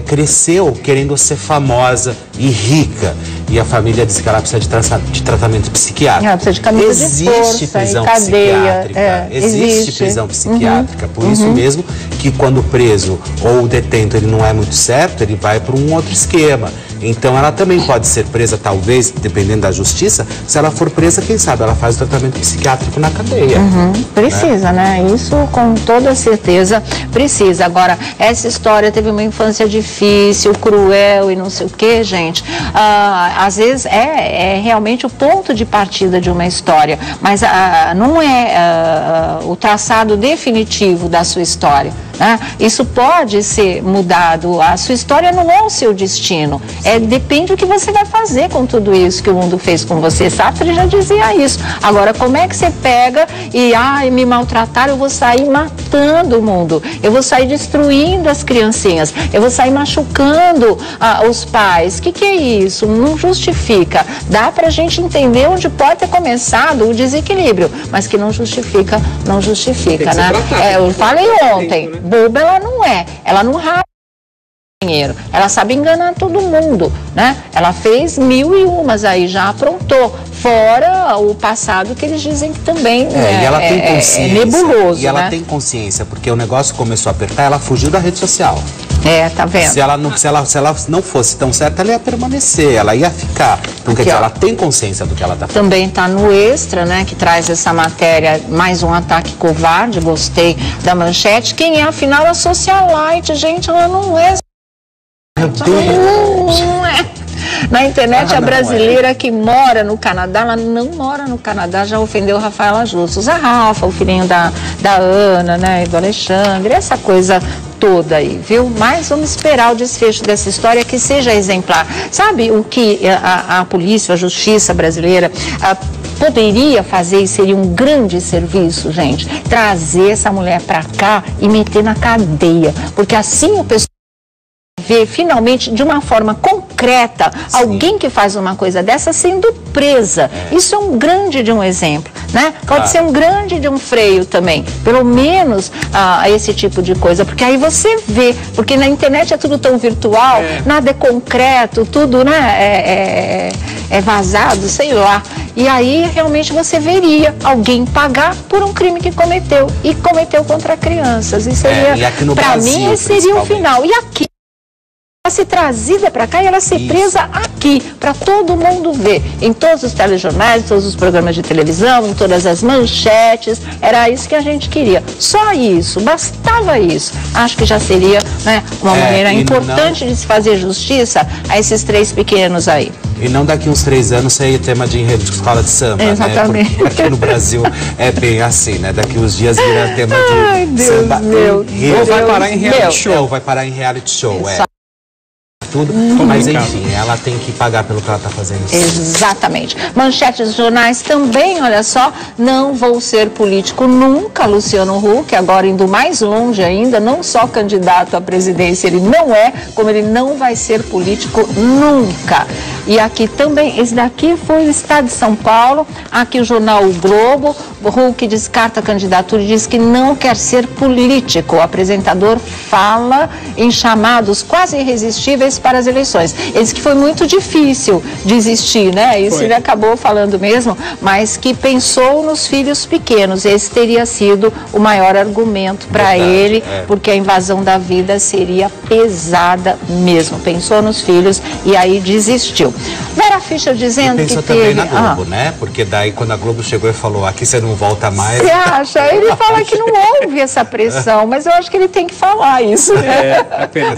cresceu querendo ser famosa e rica. E a família diz que ela precisa de tratamento psiquiátrico. Ela precisa de camisa de força, prisão cadeia, psiquiátrica. Existe prisão psiquiátrica. Por isso mesmo que quando o preso ou o detento ele não é muito certo, ele vai para um outro esquema. Então ela também pode ser presa, talvez, dependendo da justiça. Se ela for presa, quem sabe ela faz o tratamento psiquiátrico na cadeia. Precisa, né? Isso com toda certeza precisa. Agora, essa história teve uma infância difícil, cruel e não sei o que, gente. Às vezes é realmente o ponto de partida de uma história, mas não é o traçado definitivo da sua história. Isso pode ser mudado, a sua história não é o seu destino, depende do que você vai fazer com tudo isso que o mundo fez com você. Sartre já dizia isso. Agora, como é que você pega e me maltrataram, eu vou sair matando o mundo, eu vou sair destruindo as criancinhas, eu vou sair machucando os pais? Que é isso? Não justifica. Dá pra gente entender onde pode ter começado o desequilíbrio, mas que não justifica, né? Eu falei ontem, boba ela não é, ela não rasga dinheiro, ela sabe enganar todo mundo, né? Ela fez 1001 aí, já aprontou, fora o passado que eles dizem que também e ela tem consciência, é nebuloso, e ela né? tem consciência, porque o negócio começou a apertar, ela fugiu da rede social. Tá vendo? Se ela não fosse tão certa, ela ia permanecer, ela ia ficar. Então, quer dizer, ela tem consciência do que ela está fazendo. Também está no Extra, né, que traz essa matéria, mais um ataque covarde, gostei da manchete. Quem é, afinal, a socialite, gente, ela não é. Não é. Na internet, a brasileira que mora no Canadá, ela não mora no Canadá, já ofendeu o Rafaela Justus. A Rafa, o filhinho da Ana, né, e do Alexandre, essa coisa toda aí, viu? Mas vamos esperar o desfecho dessa história, que seja exemplar. Sabe o que a polícia, a justiça brasileira poderia fazer, e seria um grande serviço, gente? Trazer essa mulher para cá e meter na cadeia, porque assim o pessoal ver finalmente de uma forma concreta alguém que faz uma coisa dessa sendo presa. Isso é um grande de um exemplo, né? Pode ser um grande de um freio também, pelo menos esse tipo de coisa, porque aí você vê, porque na internet é tudo tão virtual, nada é concreto, tudo, né, é vazado, sei lá. E aí realmente você veria alguém pagar por um crime que cometeu, e cometeu contra crianças. E seria, para mim, esse seria o final. E aqui ela ser trazida para cá e ela ser presa aqui, para todo mundo ver, em todos os telejornais, todos os programas de televisão, em todas as manchetes. Era isso que a gente queria, só isso, bastava isso. Acho que já seria, né, uma maneira importante de se fazer justiça a esses 3 pequenos aí. E não daqui uns 3 anos sair tema de enredo de escola de samba, exatamente, né? Porque aqui no Brasil é bem assim, né? Daqui uns dias vira tema de samba. Ou vai parar em reality show. Ou vai parar em reality show, tudo, mas enfim, ela tem que pagar pelo que ela está fazendo. Exatamente. Manchetes dos jornais também, olha só, não vou ser político nunca, Luciano Huck, agora indo mais longe ainda, não só candidato à presidência, ele não é, como ele não vai ser político nunca. E aqui também, esse daqui foi o Estado de São Paulo, aqui o jornal O Globo, Huck descarta a candidatura e diz que não quer ser político. O apresentador fala em chamados quase irresistíveis para as eleições. Ele disse que foi muito difícil desistir, né? Isso ele acabou falando mesmo, mas que pensou nos filhos pequenos. Esse teria sido o maior argumento para ele, porque a invasão da vida seria pesada mesmo. Pensou nos filhos e aí desistiu. Vera Fischer dizendo que também na Globo, né? Porque daí quando a Globo chegou e falou, aqui você não volta mais. Você acha? Ele fala que não houve essa pressão, mas eu acho que ele tem que falar isso.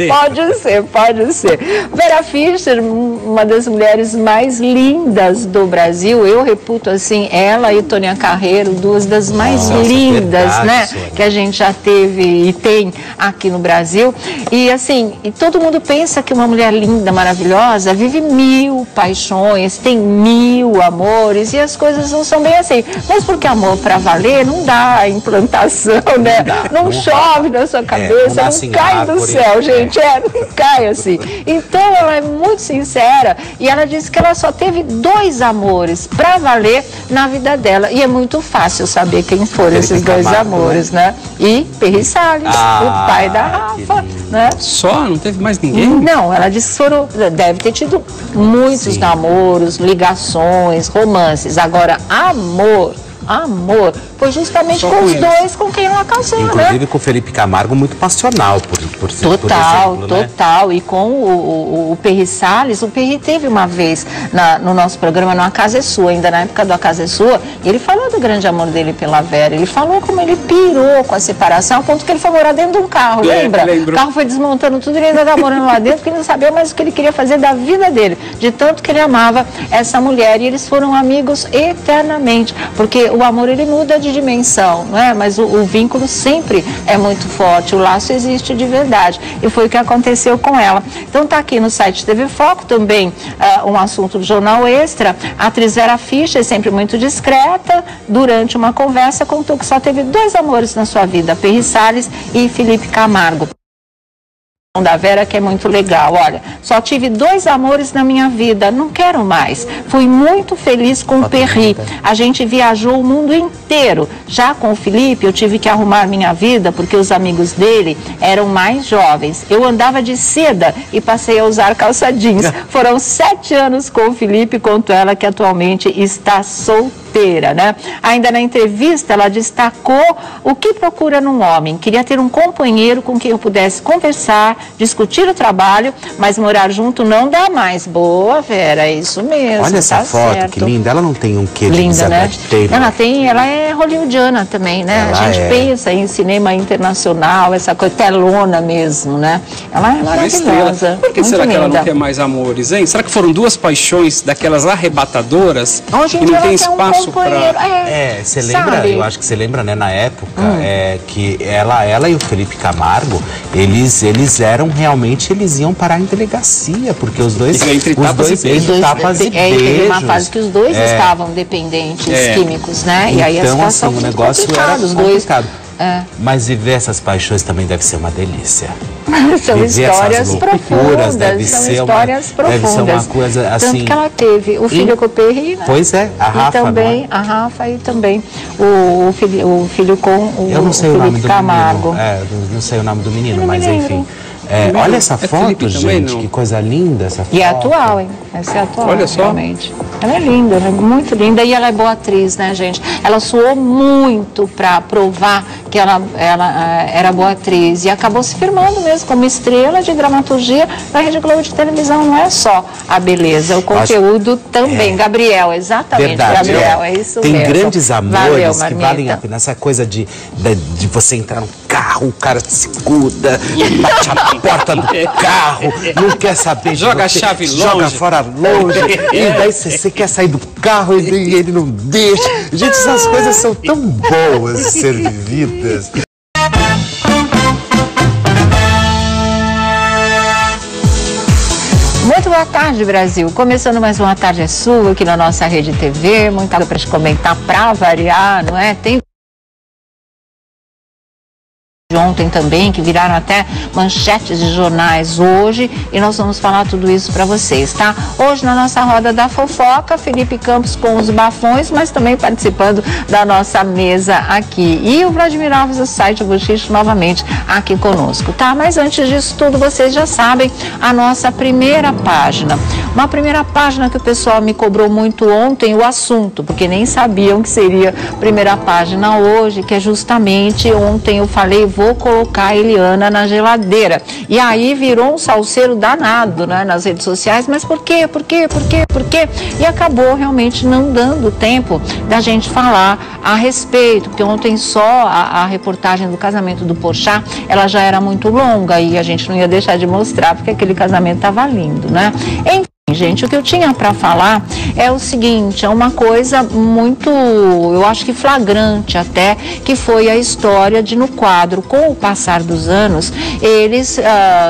Pode ser, pode ser. Vera Fischer, uma das mulheres mais lindas do Brasil, eu reputo assim, ela e Tônia Carreiro, duas das mais lindas, né? Que a gente já teve e tem aqui no Brasil. E assim, e todo mundo pensa que uma mulher linda, maravilhosa, vive 1000 paixões, tem 1000 amores, e as coisas não são bem assim. Mas porque amor para valer não dá implantação, né? Não chove na sua cabeça, não cai do céu, gente, não cai assim. Então ela é muito sincera e ela disse que ela só teve 2 amores para valer na vida dela, e é muito fácil saber quem foram esses 2 amores, né? E Perry Salles, o pai da Rafa, né? Só? Não teve mais ninguém? Não, ela disse que foram, deve ter tido muitos namoros, ligações, romances. Agora, amor, foi justamente com os dois com quem ela casou, inclusive com o Felipe Camargo, muito passional por total, exemplo, total, né? E com o Perry Salles, o Perry teve uma vez no nosso programa, no A Casa é Sua, ainda na época do A Casa é Sua, e ele falou do grande amor dele pela Vera, ele falou como ele pirou com a separação, ao ponto que ele foi morar dentro de um carro, lembra? Lembro. O carro foi desmontando tudo e ele ainda estava morando lá dentro, porque ele não sabia mais o que ele queria fazer da vida dele, de tanto que ele amava essa mulher, e eles foram amigos eternamente, porque o amor ele muda de dimensão, não é? Mas o vínculo sempre é muito forte, o laço existe de verdade, e foi o que aconteceu com ela. Então tá aqui no site TV Foco também um assunto do Jornal Extra. A atriz Vera Fischer, sempre muito discreta, durante uma conversa contou que só teve 2 amores na sua vida, Perry Salles e Felipe Camargo. Da Vera, que é muito legal. Olha, só tive 2 amores na minha vida, não quero mais. Fui muito feliz com o Perry. A gente viajou o mundo inteiro. Já com o Felipe, eu tive que arrumar minha vida porque os amigos dele eram mais jovens. Eu andava de seda e passei a usar calça jeans. Foram 7 anos com o Felipe, conto ela que atualmente está solteira, né? Ainda na entrevista, ela destacou o que procura num homem. Queria ter um companheiro com quem eu pudesse conversar, discutir o trabalho, mas morar junto não dá mais. Boa, Vera, é isso mesmo. Olha essa foto, certo. Que linda. Ela não tem um quê de linda, Elizabeth, né? Taylor? Ela é hollywoodiana também, né? Ela a gente pensa em cinema internacional, essa coisa telona mesmo, né? Ela é maravilhosa. Por que será que ela não quer mais amores, hein? Será que foram 2 paixões daquelas arrebatadoras hoje em e dia não tem ela espaço para... você lembra, eu acho que você lembra, né, na época, que ela e o Felipe Camargo, eles eram realmente, eles iam parar em delegacia, porque os dois entre tapas e beijos. Teve uma fase que os dois estavam dependentes químicos, né? E aí a situação assim, o negócio era os complicado. Mas viver essas paixões também deve ser uma delícia. São viver histórias profundas, deve ser uma coisa assim. Tanto que ela teve o filho com o Perry, né? Pois é, a Rafa. E também, a Rafa e também o filho com o Eu não sei o nome do Camargo. menino. Não sei o nome do menino, mas enfim. Olha essa foto, gente, que coisa linda essa foto. E é atual, hein? Essa é atual, olha só. Realmente. Ela é linda, ela é muito linda e ela é boa atriz, né, gente? Ela suou muito para provar que ela era boa atriz e acabou se firmando mesmo como estrela de dramaturgia da Rede Globo de televisão. Não é só a beleza, o conteúdo também. Gabriel, exatamente. Verdade, Gabriel, é isso tem mesmo. Tem grandes amores que valem a pena. Essa coisa de você entrar no carro, o cara te segura, bate a porta do carro, não quer saber de joga a chave longe, joga fora longe, e daí você quer sair do carro e ele não deixa. Gente, essas coisas são tão boas de ser vividas. Muito boa tarde, Brasil. Começando mais uma Tarde é Sua aqui na nossa Rede TV. Muita coisa para te comentar, para variar, não é? Tem de ontem também, que viraram até manchetes de jornais hoje, e nós vamos falar tudo isso para vocês, tá? Hoje na nossa roda da fofoca, Felipe Campos com os bafões, mas também participando da nossa mesa aqui. E o Vladimir Alves do site Bochicho novamente aqui conosco, tá? Mas antes disso tudo, vocês já sabem a nossa primeira página. Uma primeira página que o pessoal me cobrou muito ontem, o assunto, porque nem sabiam que seria primeira página hoje, que é justamente ontem eu falei, vou colocar a Eliana na geladeira. E aí virou um salseiro danado, né, nas redes sociais, mas por quê? Por quê? Por quê? Por quê? E acabou realmente não dando tempo da gente falar a respeito, porque ontem só a reportagem do casamento do Porchat, ela já era muito longa e a gente não ia deixar de mostrar, porque aquele casamento estava lindo, né? Enfim, gente, o que eu tinha para falar é o seguinte, é uma coisa muito, eu acho que flagrante até, que foi a história de, no quadro, com o passar dos anos, eles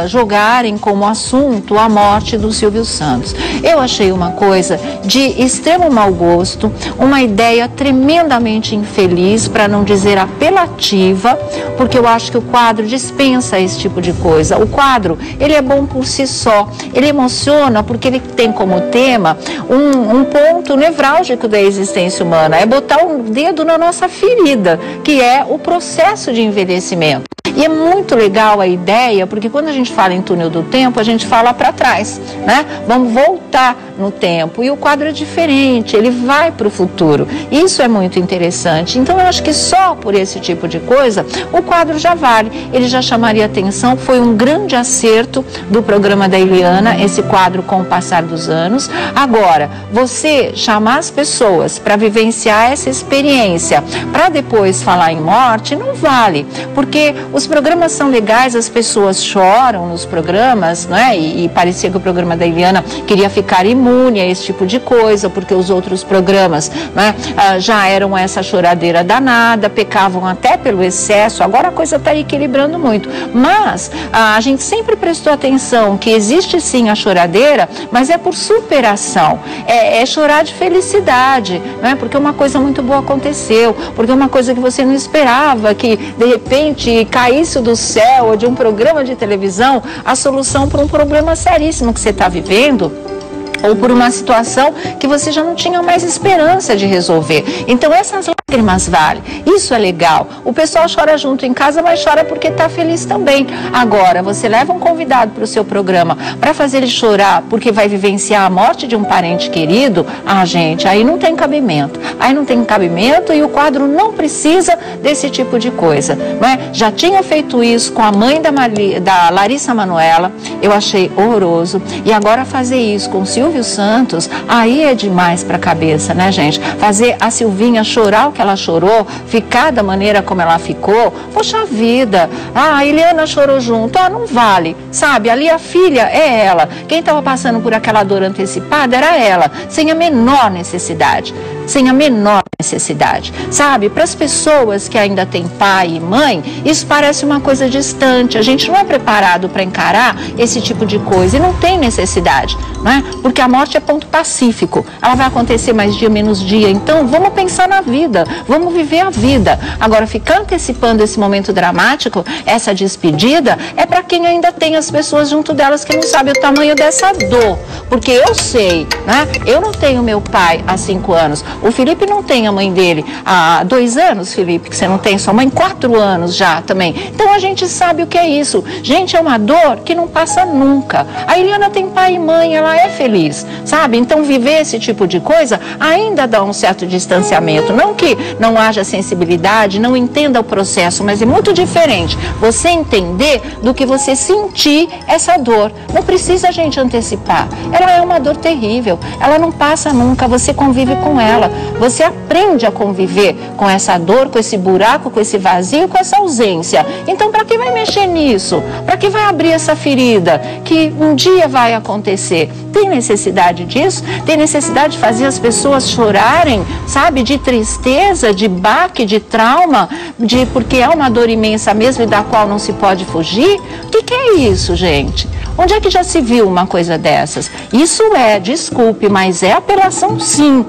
jogarem como assunto a morte do Silvio Santos. Eu achei uma coisa de extremo mau gosto, uma ideia tremendamente infeliz, para não dizer apelativa, porque eu acho que o quadro dispensa esse tipo de coisa. O quadro, ele é bom por si só, ele emociona porque ele tem como tema um ponto nevrálgico da existência humana, é botar um dedo na nossa ferida, que é o processo de envelhecimento. E é muito legal a ideia, porque quando a gente fala em túnel do tempo, a gente fala para trás, né? Vamos voltar no tempo e o quadro é diferente, ele vai para o futuro. Isso é muito interessante. Então eu acho que só por esse tipo de coisa o quadro já vale, ele já chamaria atenção. Foi um grande acerto do programa da Eliana, esse quadro com o passar dos anos. Agora, você chamar as pessoas para vivenciar essa experiência, para depois falar em morte, não vale, porque os programas são legais, as pessoas choram nos programas, né? E parecia que o programa da Eliana queria ficar imune a esse tipo de coisa, porque os outros programas, né, já eram essa choradeira danada, pecavam até pelo excesso. Agora a coisa está equilibrando muito, mas a gente sempre prestou atenção que existe sim a choradeira, mas é por superação, é chorar de felicidade, né? Porque uma coisa muito boa aconteceu, porque uma coisa que você não esperava, que de repente caísse do céu ou de um programa de televisão a solução para um problema seríssimo que você está vivendo, ou por uma situação que você já não tinha mais esperança de resolver. Então essas lágrimas valem, isso é legal. O pessoal chora junto em casa, mas chora porque está feliz também. Agora, você leva um convidado para o seu programa para fazer ele chorar porque vai vivenciar a morte de um parente querido, gente, aí não tem cabimento. Aí não tem cabimento e o quadro não precisa desse tipo de coisa, não é? Já tinha feito isso com a mãe da Larissa Manoela, eu achei horroroso, e agora fazer isso com o Silvio Santos, aí é demais para a cabeça, né, gente? Fazer a Silvinha chorar o que ela chorou, ficar da maneira como ela ficou, poxa vida, a Eliana chorou junto, não vale, sabe? Ali a filha é ela, quem estava passando por aquela dor antecipada era ela, sem a menor necessidade. Sem a menor necessidade, sabe? Para as pessoas que ainda têm pai e mãe, isso parece uma coisa distante. A gente não é preparado para encarar esse tipo de coisa e não tem necessidade, não é? Porque a morte é ponto pacífico. Ela vai acontecer mais dia, menos dia. Então, vamos pensar na vida, vamos viver a vida. Agora, ficar antecipando esse momento dramático, essa despedida, é para quem ainda tem as pessoas junto delas que não sabem o tamanho dessa dor. Porque eu sei, né? Eu não tenho meu pai há 5 anos. O Felipe não tem a mãe dele há 2 anos, Felipe, que você não tem sua mãe, 4 anos já também. Então a gente sabe o que é isso. Gente, é uma dor que não passa nunca. A Eliana tem pai e mãe, ela é feliz, sabe? Então viver esse tipo de coisa ainda dá um certo distanciamento. Não que não haja sensibilidade, não entenda o processo, mas é muito diferente você entender do que você sentir essa dor. Não precisa a gente antecipar. Ela é uma dor terrível, ela não passa nunca, você convive com ela. Você aprende a conviver com essa dor, com esse buraco, com esse vazio, com essa ausência. Então, para que vai mexer nisso? Para que vai abrir essa ferida que um dia vai acontecer? Tem necessidade disso? Tem necessidade de fazer as pessoas chorarem, sabe? De tristeza, de baque, de trauma, porque é uma dor imensa mesmo e da qual não se pode fugir? O que é isso, gente? Onde é que já se viu uma coisa dessas? Isso desculpe, mas é apelação sim,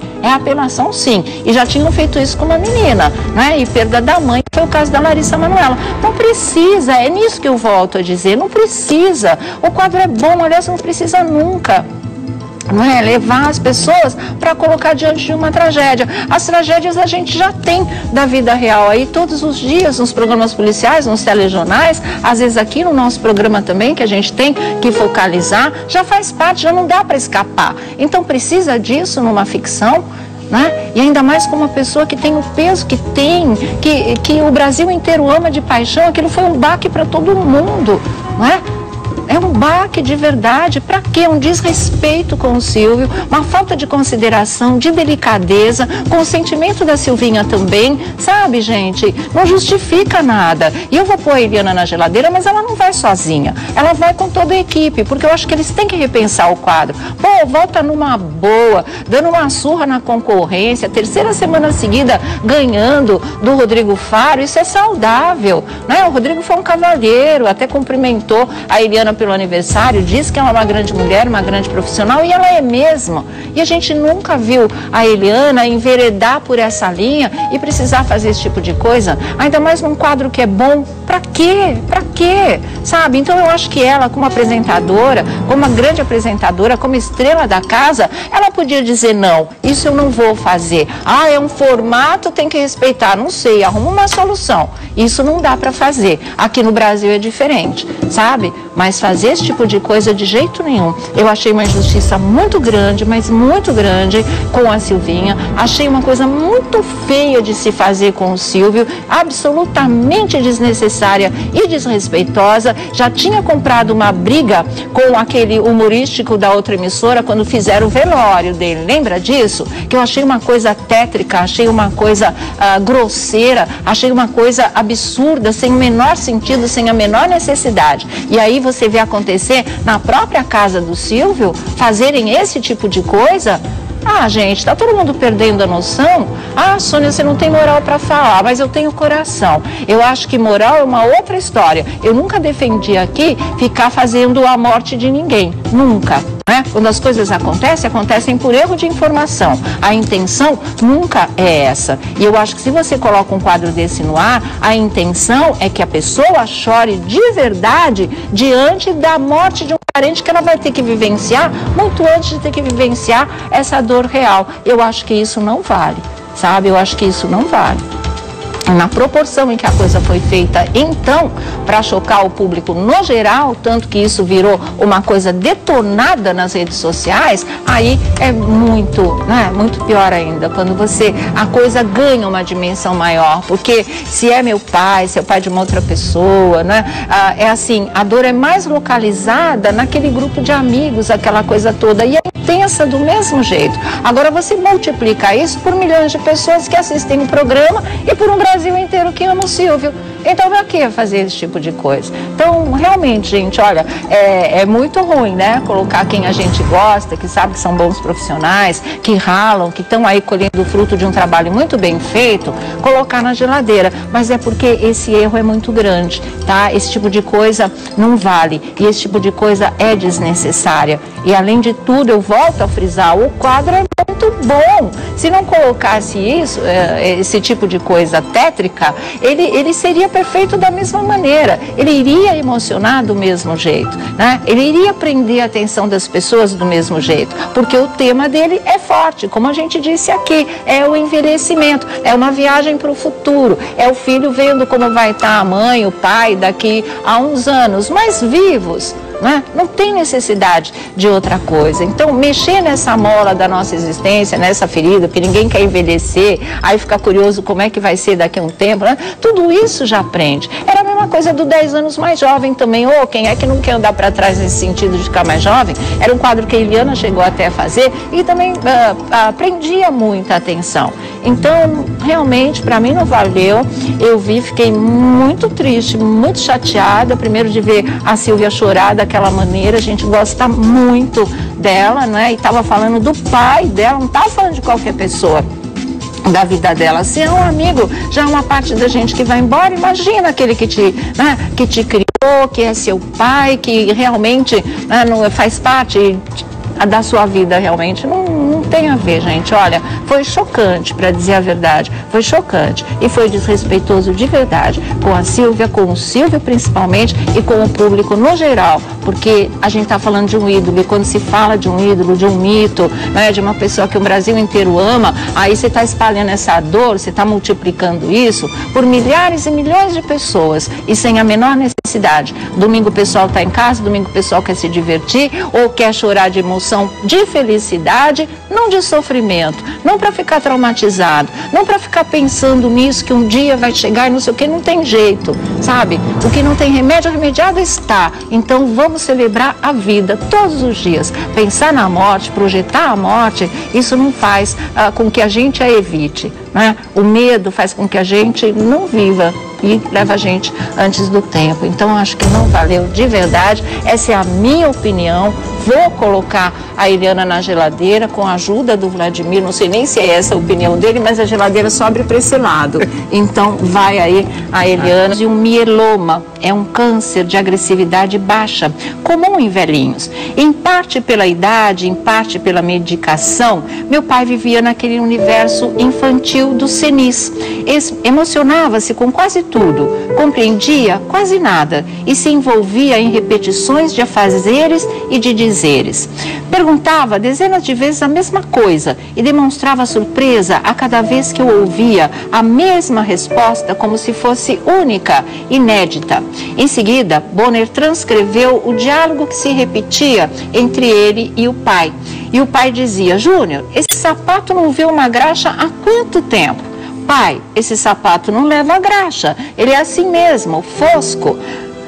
E já tinham feito isso com uma menina, né? E perda da mãe, foi o caso da Larissa Manoela. Não precisa, é nisso que eu volto a dizer, não precisa. O quadro é bom, aliás, não precisa nunca. Não é levar as pessoas para colocar diante de uma tragédia. As tragédias a gente já tem da vida real aí todos os dias, nos programas policiais, nos telejornais, às vezes aqui no nosso programa também, que a gente tem que focalizar, já faz parte, já não dá para escapar. Então precisa disso numa ficção, né? E ainda mais com uma pessoa que tem o peso que tem, que o Brasil inteiro ama de paixão. Aquilo foi um baque para todo mundo, não é? É um baque de verdade. Para quê? Um desrespeito com o Silvio, uma falta de consideração, de delicadeza, com o sentimento da Silvinha também, sabe, gente? Não justifica nada. E eu vou pôr a Eliana na geladeira, mas ela não vai sozinha. Ela vai com toda a equipe, porque eu acho que eles têm que repensar o quadro. Pô, volta numa boa, dando uma surra na concorrência, 3ª semana seguida ganhando do Rodrigo Faro, isso é saudável, né? O Rodrigo foi um cavalheiro, até cumprimentou a Eliana pelo aniversário, diz que ela é uma grande mulher, uma grande profissional, e ela é mesmo. E a gente nunca viu a Eliana enveredar por essa linha e precisar fazer esse tipo de coisa, ainda mais num quadro que é bom. Pra quê? Pra quê? Sabe? Então eu acho que ela, como apresentadora, como uma grande apresentadora, como estrela da casa, ela podia podia dizer não, isso eu não vou fazer. Ah, é um formato, tem que respeitar. Não sei, arruma uma solução. Isso não dá para fazer. Aqui no Brasil é diferente, sabe? Mas fazer esse tipo de coisa de jeito nenhum. Eu achei uma injustiça muito grande, mas muito grande com a Silvinha. Achei uma coisa muito feia de se fazer com o Silvio, absolutamente desnecessária e desrespeitosa. Já tinha comprado uma briga com aquele humorístico da outra emissora quando fizeram o velório dele. Lembra disso? Que eu achei uma coisa tétrica, achei uma coisa grosseira, achei uma coisa absurda, sem o menor sentido, sem a menor necessidade. E aí você vê acontecer na própria casa do Silvio, fazerem esse tipo de coisa. Ah, gente, tá todo mundo perdendo a noção. Ah, Sônia, você não tem moral para falar, mas eu tenho coração. Eu acho que moral é uma outra história. Eu nunca defendi aqui ficar fazendo a morte de ninguém. Nunca. Né? Quando as coisas acontecem por erro de informação. A intenção nunca é essa. E eu acho que se você coloca um quadro desse no ar, a intenção é que a pessoa chore de verdade diante da morte de um parente que ela vai ter que vivenciar muito antes de ter que vivenciar essa dor real. Eu acho que isso não vale, sabe? Eu acho que isso não vale. Na proporção em que a coisa foi feita, então, para chocar o público no geral, tanto que isso virou uma coisa detonada nas redes sociais, aí é muito, né, muito pior ainda, quando a coisa ganha uma dimensão maior, porque se é meu pai, se é o pai de uma outra pessoa, né, é assim, a dor é mais localizada naquele grupo de amigos, aquela coisa toda, e é intensa do mesmo jeito. Agora você multiplica isso por milhões de pessoas que assistem o programa e por um Brasil inteiro que ama o Silvio. Então, pra que fazer esse tipo de coisa? Então, realmente, gente, olha, é muito ruim, né? Colocar quem a gente gosta, que sabe que são bons profissionais, que ralam, que estão aí colhendo o fruto de um trabalho muito bem feito, colocar na geladeira. Mas é porque esse erro é muito grande, tá? Esse tipo de coisa não vale. E esse tipo de coisa é desnecessária. E, além de tudo, eu volto a frisar, o quadro é muito bom. Se não colocasse isso, esse tipo de coisa tétrica, ele seria perfeito da mesma maneira, ele iria emocionar do mesmo jeito, né? Ele iria prender a atenção das pessoas do mesmo jeito, porque o tema dele é forte, como a gente disse aqui, é o envelhecimento, é uma viagem para o futuro, é o filho vendo como vai estar a mãe, o pai daqui a uns anos, mas vivos. Não tem necessidade de outra coisa. Então, mexer nessa mola da nossa existência, nessa ferida, porque ninguém quer envelhecer, aí fica curioso como é que vai ser daqui a um tempo, né? Tudo isso já aprende. Era a mesma coisa do 10 anos mais jovem também. Quem é que não quer andar para trás nesse sentido de ficar mais jovem? Era um quadro que a Eliana chegou até a fazer e também prendia muita atenção. Então, realmente, para mim não valeu. Eu fiquei muito triste, muito chateada, primeiro de ver a Silvia chorar daquela maneira, a gente gosta muito dela, né? E estava falando do pai dela, não estava falando de qualquer pessoa da vida dela. Se é um amigo, já é uma parte da gente que vai embora. Imagina aquele que te criou, que é seu pai, que realmente não faz parte da sua vida, realmente não tem a ver, gente. Olha, foi chocante, para dizer a verdade, foi chocante e foi desrespeitoso de verdade com a Silvia, com o Silvio principalmente e com o público no geral, porque a gente está falando de um ídolo e quando se fala de um ídolo, de um mito, né, de uma pessoa que o Brasil inteiro ama, aí você está espalhando essa dor, você está multiplicando isso por milhares e milhões de pessoas e sem a menor necessidade. Domingo o pessoal está em casa, domingo o pessoal quer se divertir ou quer chorar de emoção, de felicidade, não de sofrimento, não para ficar traumatizado, não para ficar pensando nisso que um dia vai chegar e não sei o que, não tem jeito, sabe? O que não tem remédio, remediado está. Então vamos celebrar a vida todos os dias. Pensar na morte, projetar a morte, isso não faz com que a gente a evite, né? O medo faz com que a gente não viva e leva a gente antes do tempo. Então acho que não valeu de verdade. Essa é a minha opinião. Vou colocar a Eliana na geladeira com a ajuda do Vladimir. Não sei nem se é essa a opinião dele, mas a geladeira só abre para esse lado. Então vai aí a Eliana. De um mieloma, é um câncer de agressividade baixa, comum em velhinhos. Em parte pela idade, em parte pela medicação, meu pai vivia naquele universo infantil do senis. Emocionava-se com quase tudo, compreendia quase nada e se envolvia em repetições de afazeres e de dizeres. Perguntava dezenas de vezes a mesma coisa e demonstrava surpresa a cada vez que eu ouvia a mesma resposta como se fosse única, inédita. Em seguida, Bonner transcreveu o diálogo que se repetia entre ele e o pai. E o pai dizia: Júnior, esse sapato não vê uma graxa há quanto tempo? Pai, esse sapato não leva graxa, ele é assim mesmo, fosco.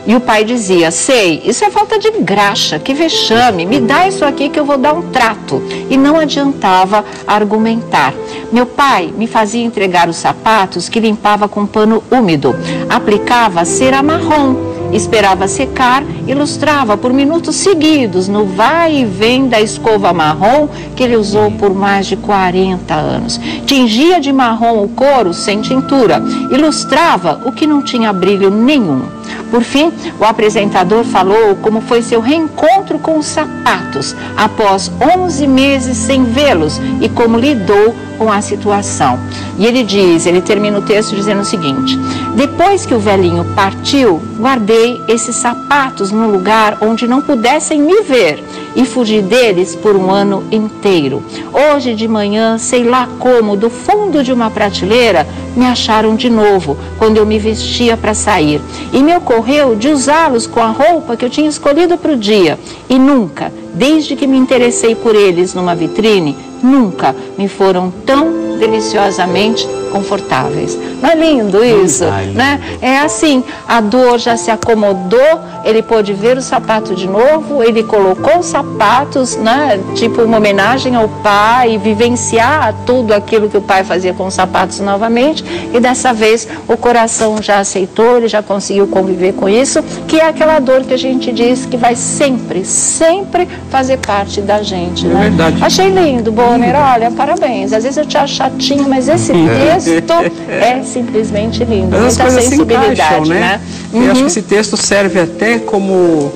E o pai dizia: sei, isso é falta de graxa, que vexame, me dá isso aqui que eu vou dar um trato. E não adiantava argumentar. Meu pai me fazia entregar os sapatos que limpava com pano úmido, aplicava cera marrom, esperava secar e lustrava por minutos seguidos no vai e vem da escova marrom que ele usou por mais de 40 anos. Tingia de marrom o couro sem tintura e lustrava o que não tinha brilho nenhum. Por fim, o apresentador falou como foi seu reencontro com os sapatos após 11 meses sem vê-los e como lidou com a situação. E ele termina o texto dizendo o seguinte: depois que o velhinho partiu, guardei esses sapatos num lugar onde não pudessem me ver e fugi deles por um ano inteiro. Hoje de manhã, sei lá como, do fundo de uma prateleira, me acharam de novo quando eu me vestia para sair. E me ocorreu de usá-los com a roupa que eu tinha escolhido para o dia. E nunca, desde que me interessei por eles numa vitrine, nunca me foram tão deliciosamente confortáveis. Não é lindo isso? Né? É assim, a dor já se acomodou, ele pôde ver o sapato de novo, ele colocou os sapatos, né, tipo uma homenagem ao pai, vivenciar tudo aquilo que o pai fazia com os sapatos novamente, e dessa vez o coração já aceitou, ele já conseguiu conviver com isso, que é aquela dor que a gente diz que vai sempre, sempre fazer parte da gente. É né? verdade. Achei lindo, Bonner, olha, parabéns. Às vezes eu te acho chatinho, mas esse texto é simplesmente lindo. Mas muita as coisas sensibilidade, se encaixam, né? Eu acho que esse texto serve até como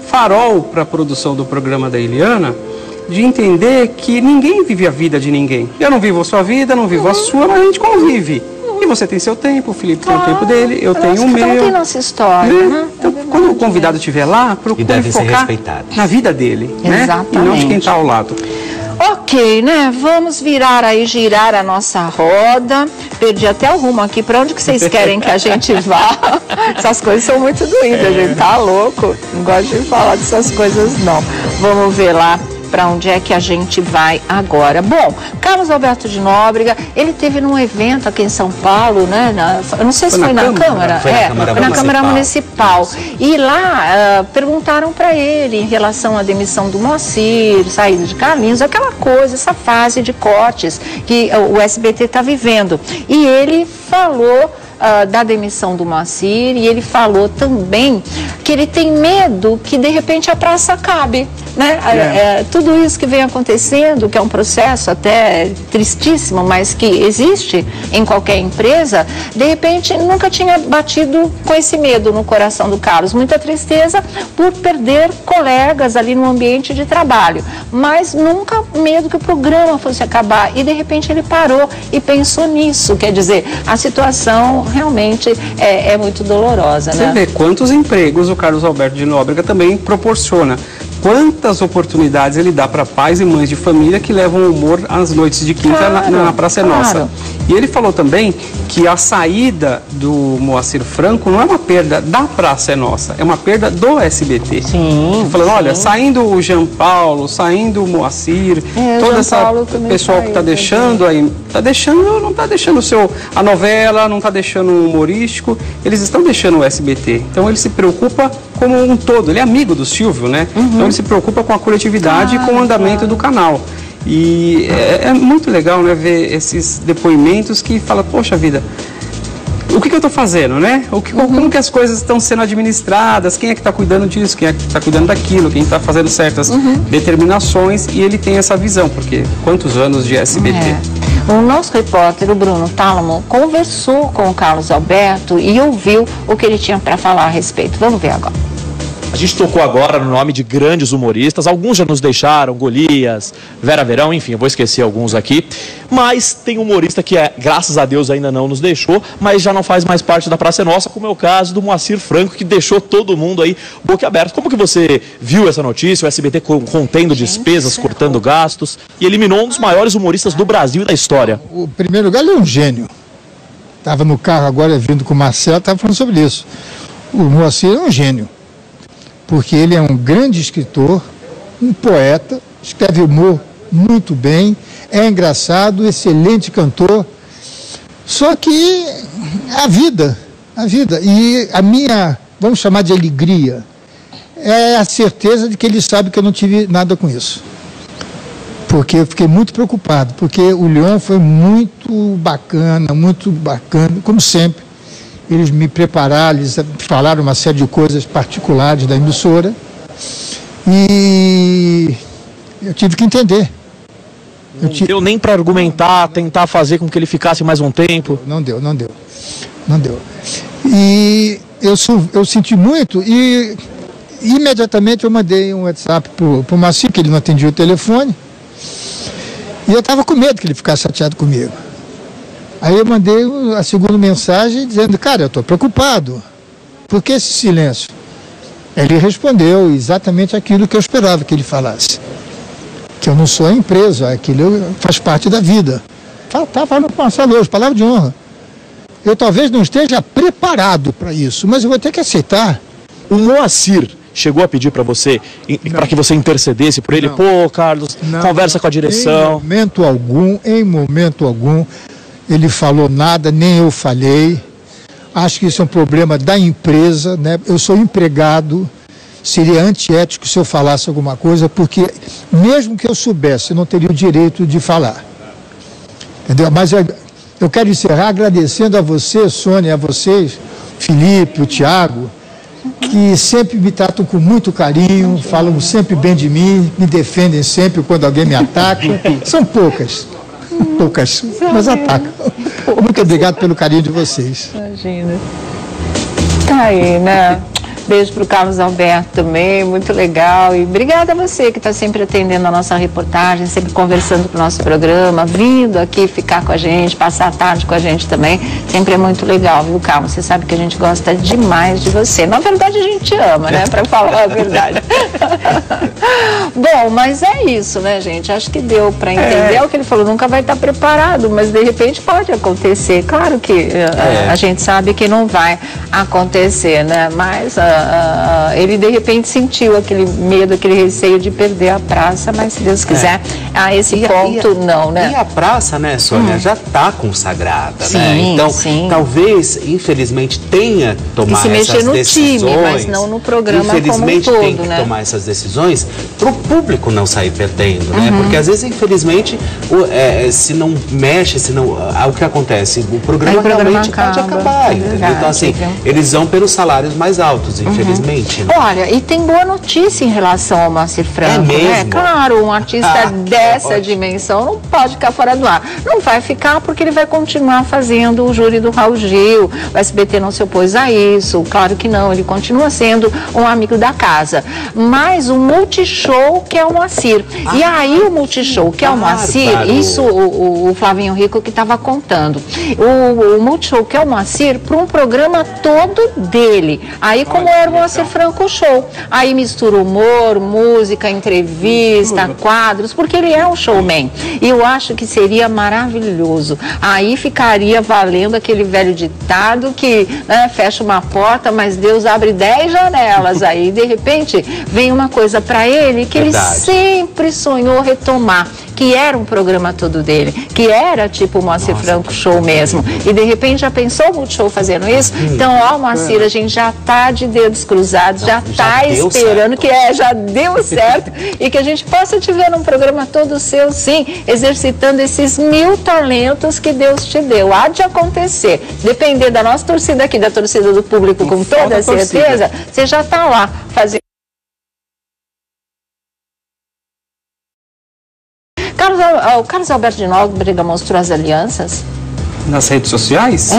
farol para a produção do programa da Eliana, de entender que ninguém vive a vida de ninguém. Eu não vivo a sua vida, não vivo a sua, mas a gente convive. E você tem seu tempo, o Felipe tem o tempo dele, eu tenho o meu. Cada um tem nossa história, né? Então, quando o convidado estiver lá, procure focar na vida dele, né? Exatamente. E não de quem está ao lado. Ok, né? Vamos girar a nossa roda. Perdi até o rumo aqui. Para onde que vocês querem que a gente vá? Essas coisas são muito doídas, a gente tá louco. Não gosto de falar dessas coisas, não. Vamos ver lá para onde é que a gente vai agora. Bom, Carlos Alberto de Nóbrega, ele teve num evento aqui em São Paulo, né? Eu não sei se foi na Câmara. Foi na Câmara Municipal. E lá perguntaram para ele em relação à demissão do Moacir, saída de Carlinhos, aquela coisa, essa fase de cortes que o SBT está vivendo. E ele falou da demissão do Moacir, e ele falou também que ele tem medo que de repente a praça acabe, né? Tudo isso que vem acontecendo, que é um processo até tristíssimo, mas que existe em qualquer empresa, de repente nunca tinha batido com esse medo no coração do Carlos, muita tristeza por perder colegas ali no ambiente de trabalho, mas nunca medo que o programa fosse acabar, e de repente ele parou e pensou nisso. Quer dizer, a situação realmente é muito dolorosa, né? Você vê quantos empregos o Carlos Alberto de Nóbrega também proporciona. Quantas oportunidades ele dá para pais e mães de família que levam humor às noites de quinta na Praça é Nossa. E ele falou também que a saída do Moacir Franco não é uma perda da Praça é Nossa, é uma perda do SBT. Sim. Falando, olha, saindo o Jean Paulo, saindo o Moacir, toda essa pessoal que está deixando aí, não está deixando a novela, não está deixando o humorístico, eles estão deixando o SBT. Então ele se preocupa como um todo, ele é amigo do Silvio, né? Então ele se preocupa com a coletividade e com o andamento do canal. E é muito legal, né, ver esses depoimentos que fala, poxa vida, o que eu estou fazendo, né? Como que as coisas estão sendo administradas, quem é que está cuidando disso, quem é que está cuidando daquilo, quem está fazendo certas determinações, e ele tem essa visão, porque quantos anos de SBT? O nosso repórter, o Bruno Tálamo, conversou com o Carlos Alberto e ouviu o que ele tinha para falar a respeito. Vamos ver agora. A gente tocou agora no nome de grandes humoristas, alguns já nos deixaram, Golias, Vera Verão, enfim, eu vou esquecer alguns aqui. Mas tem humorista que, graças a Deus, ainda não nos deixou, mas já não faz mais parte da Praça é Nossa, como é o caso do Moacir Franco, que deixou todo mundo aí boquiaberto. Como que você viu essa notícia, o SBT contendo despesas, cortando gastos, e eliminou um dos maiores humoristas do Brasil e da história? O primeiro lugar, ele é um gênio. Estava no carro agora, vindo com o Marcelo, estava falando sobre isso. O Moacir é um gênio, porque ele é um grande escritor, um poeta, escreve humor muito bem, é engraçado, excelente cantor. Só que a vida, e a minha, vamos chamar de alegria, é a certeza de que ele sabe que eu não tive nada com isso. Porque eu fiquei muito preocupado, porque o Leon foi muito bacana, como sempre. Eles me prepararam, eles falaram uma série de coisas particulares da emissora e eu tive que entender. Não deu nem para argumentar, tentar fazer com que ele ficasse mais um tempo? Não deu. E eu senti muito e imediatamente eu mandei um WhatsApp para o Moacir, que ele não atendia o telefone, e eu estava com medo que ele ficasse chateado comigo. Aí eu mandei a segunda mensagem dizendo, cara, eu estou preocupado. Por que esse silêncio? Ele respondeu exatamente aquilo que eu esperava que ele falasse. Que eu não sou a empresa, aquilo faz parte da vida. Tá falando com Marcelo hoje, palavra de honra. Eu talvez não esteja preparado para isso, mas eu vou ter que aceitar. O Moacir chegou a pedir para você, para que você intercedesse por ele? Não. Pô, Carlos, conversa com a direção. Em momento algum, ele falou nada, nem eu falei. Acho que isso é um problema da empresa, né? Eu sou empregado, seria antiético se eu falasse alguma coisa, porque mesmo que eu soubesse, eu não teria o direito de falar. Entendeu? Mas eu quero encerrar agradecendo a você, Sônia, a vocês, Felipe, o Thiago, que sempre me tratam com muito carinho, falam sempre bem de mim, me defendem sempre quando alguém me ataca. São poucas, mas atacam. Muito obrigado pelo carinho de vocês. Imagina. Tá aí, né? Beijo para o Carlos Alberto também, muito legal. E obrigada a você que está sempre atendendo a nossa reportagem, sempre conversando com o nosso programa, vindo aqui ficar com a gente, passar a tarde com a gente também. Sempre é muito legal, viu, Carlos? Você sabe que a gente gosta demais de você. Na verdade, a gente ama, né? Para falar a verdade. Bom, mas é isso, né, gente? Acho que deu para entender o que ele falou. Nunca vai estar preparado, mas de repente pode acontecer. Claro que a gente sabe que não vai acontecer, né? Mas ele de repente sentiu aquele medo, aquele receio de perder a praça, mas se Deus quiser, a esse ponto não, né? E a praça, né, Sônia, já está consagrada, sim, né? Então, sim. Talvez, infelizmente, tenha que tomar essas decisões. Se mexer no time, mas não no programa infelizmente, como um todo, tem que né? tomar essas decisões para o público não sair perdendo, né? Porque às vezes, infelizmente, se não mexe, o que acontece? O programa realmente pode acabar, entendeu? Então, assim, eles vão pelos salários mais altos, infelizmente. Né? Olha, e tem boa notícia em relação ao Moacir Franco, é mesmo? Né? Claro, um artista dessa dimensão não pode ficar fora do ar. Não vai ficar porque ele vai continuar fazendo o júri do Raul Gil. O SBT não se opôs a isso, claro que não. Ele continua sendo um amigo da casa. Mas o Multishow que é o Moacir. E aí o Multishow que é o Moacir, isso o Flavinho Rico que estava contando. O Multishow que é o Moacir para um programa todo dele. Aí como era o Moacir Franco Show. Aí mistura humor, música, entrevista, quadros, porque ele é um showman. E eu acho que seria maravilhoso. Aí ficaria valendo aquele velho ditado que, né, fecha uma porta, mas Deus abre 10 janelas. Aí, de repente, vem uma coisa para ele que ele sempre sonhou retomar, que era um programa todo dele, que era tipo o Moacir Franco Show mesmo. E de repente já pensou o Multishow fazendo isso? Então, ó, Moacir, a gente já tá de dedos cruzados, já tá esperando que já deu certo e que a gente possa te ver num programa todo seu, sim, exercitando esses 1000 talentos que Deus te deu. Há de acontecer. Depender da nossa torcida aqui, da torcida do público, com toda certeza, você já tá lá fazendo. O Carlos Alberto de Nóbrega mostrou as alianças? nas redes sociais?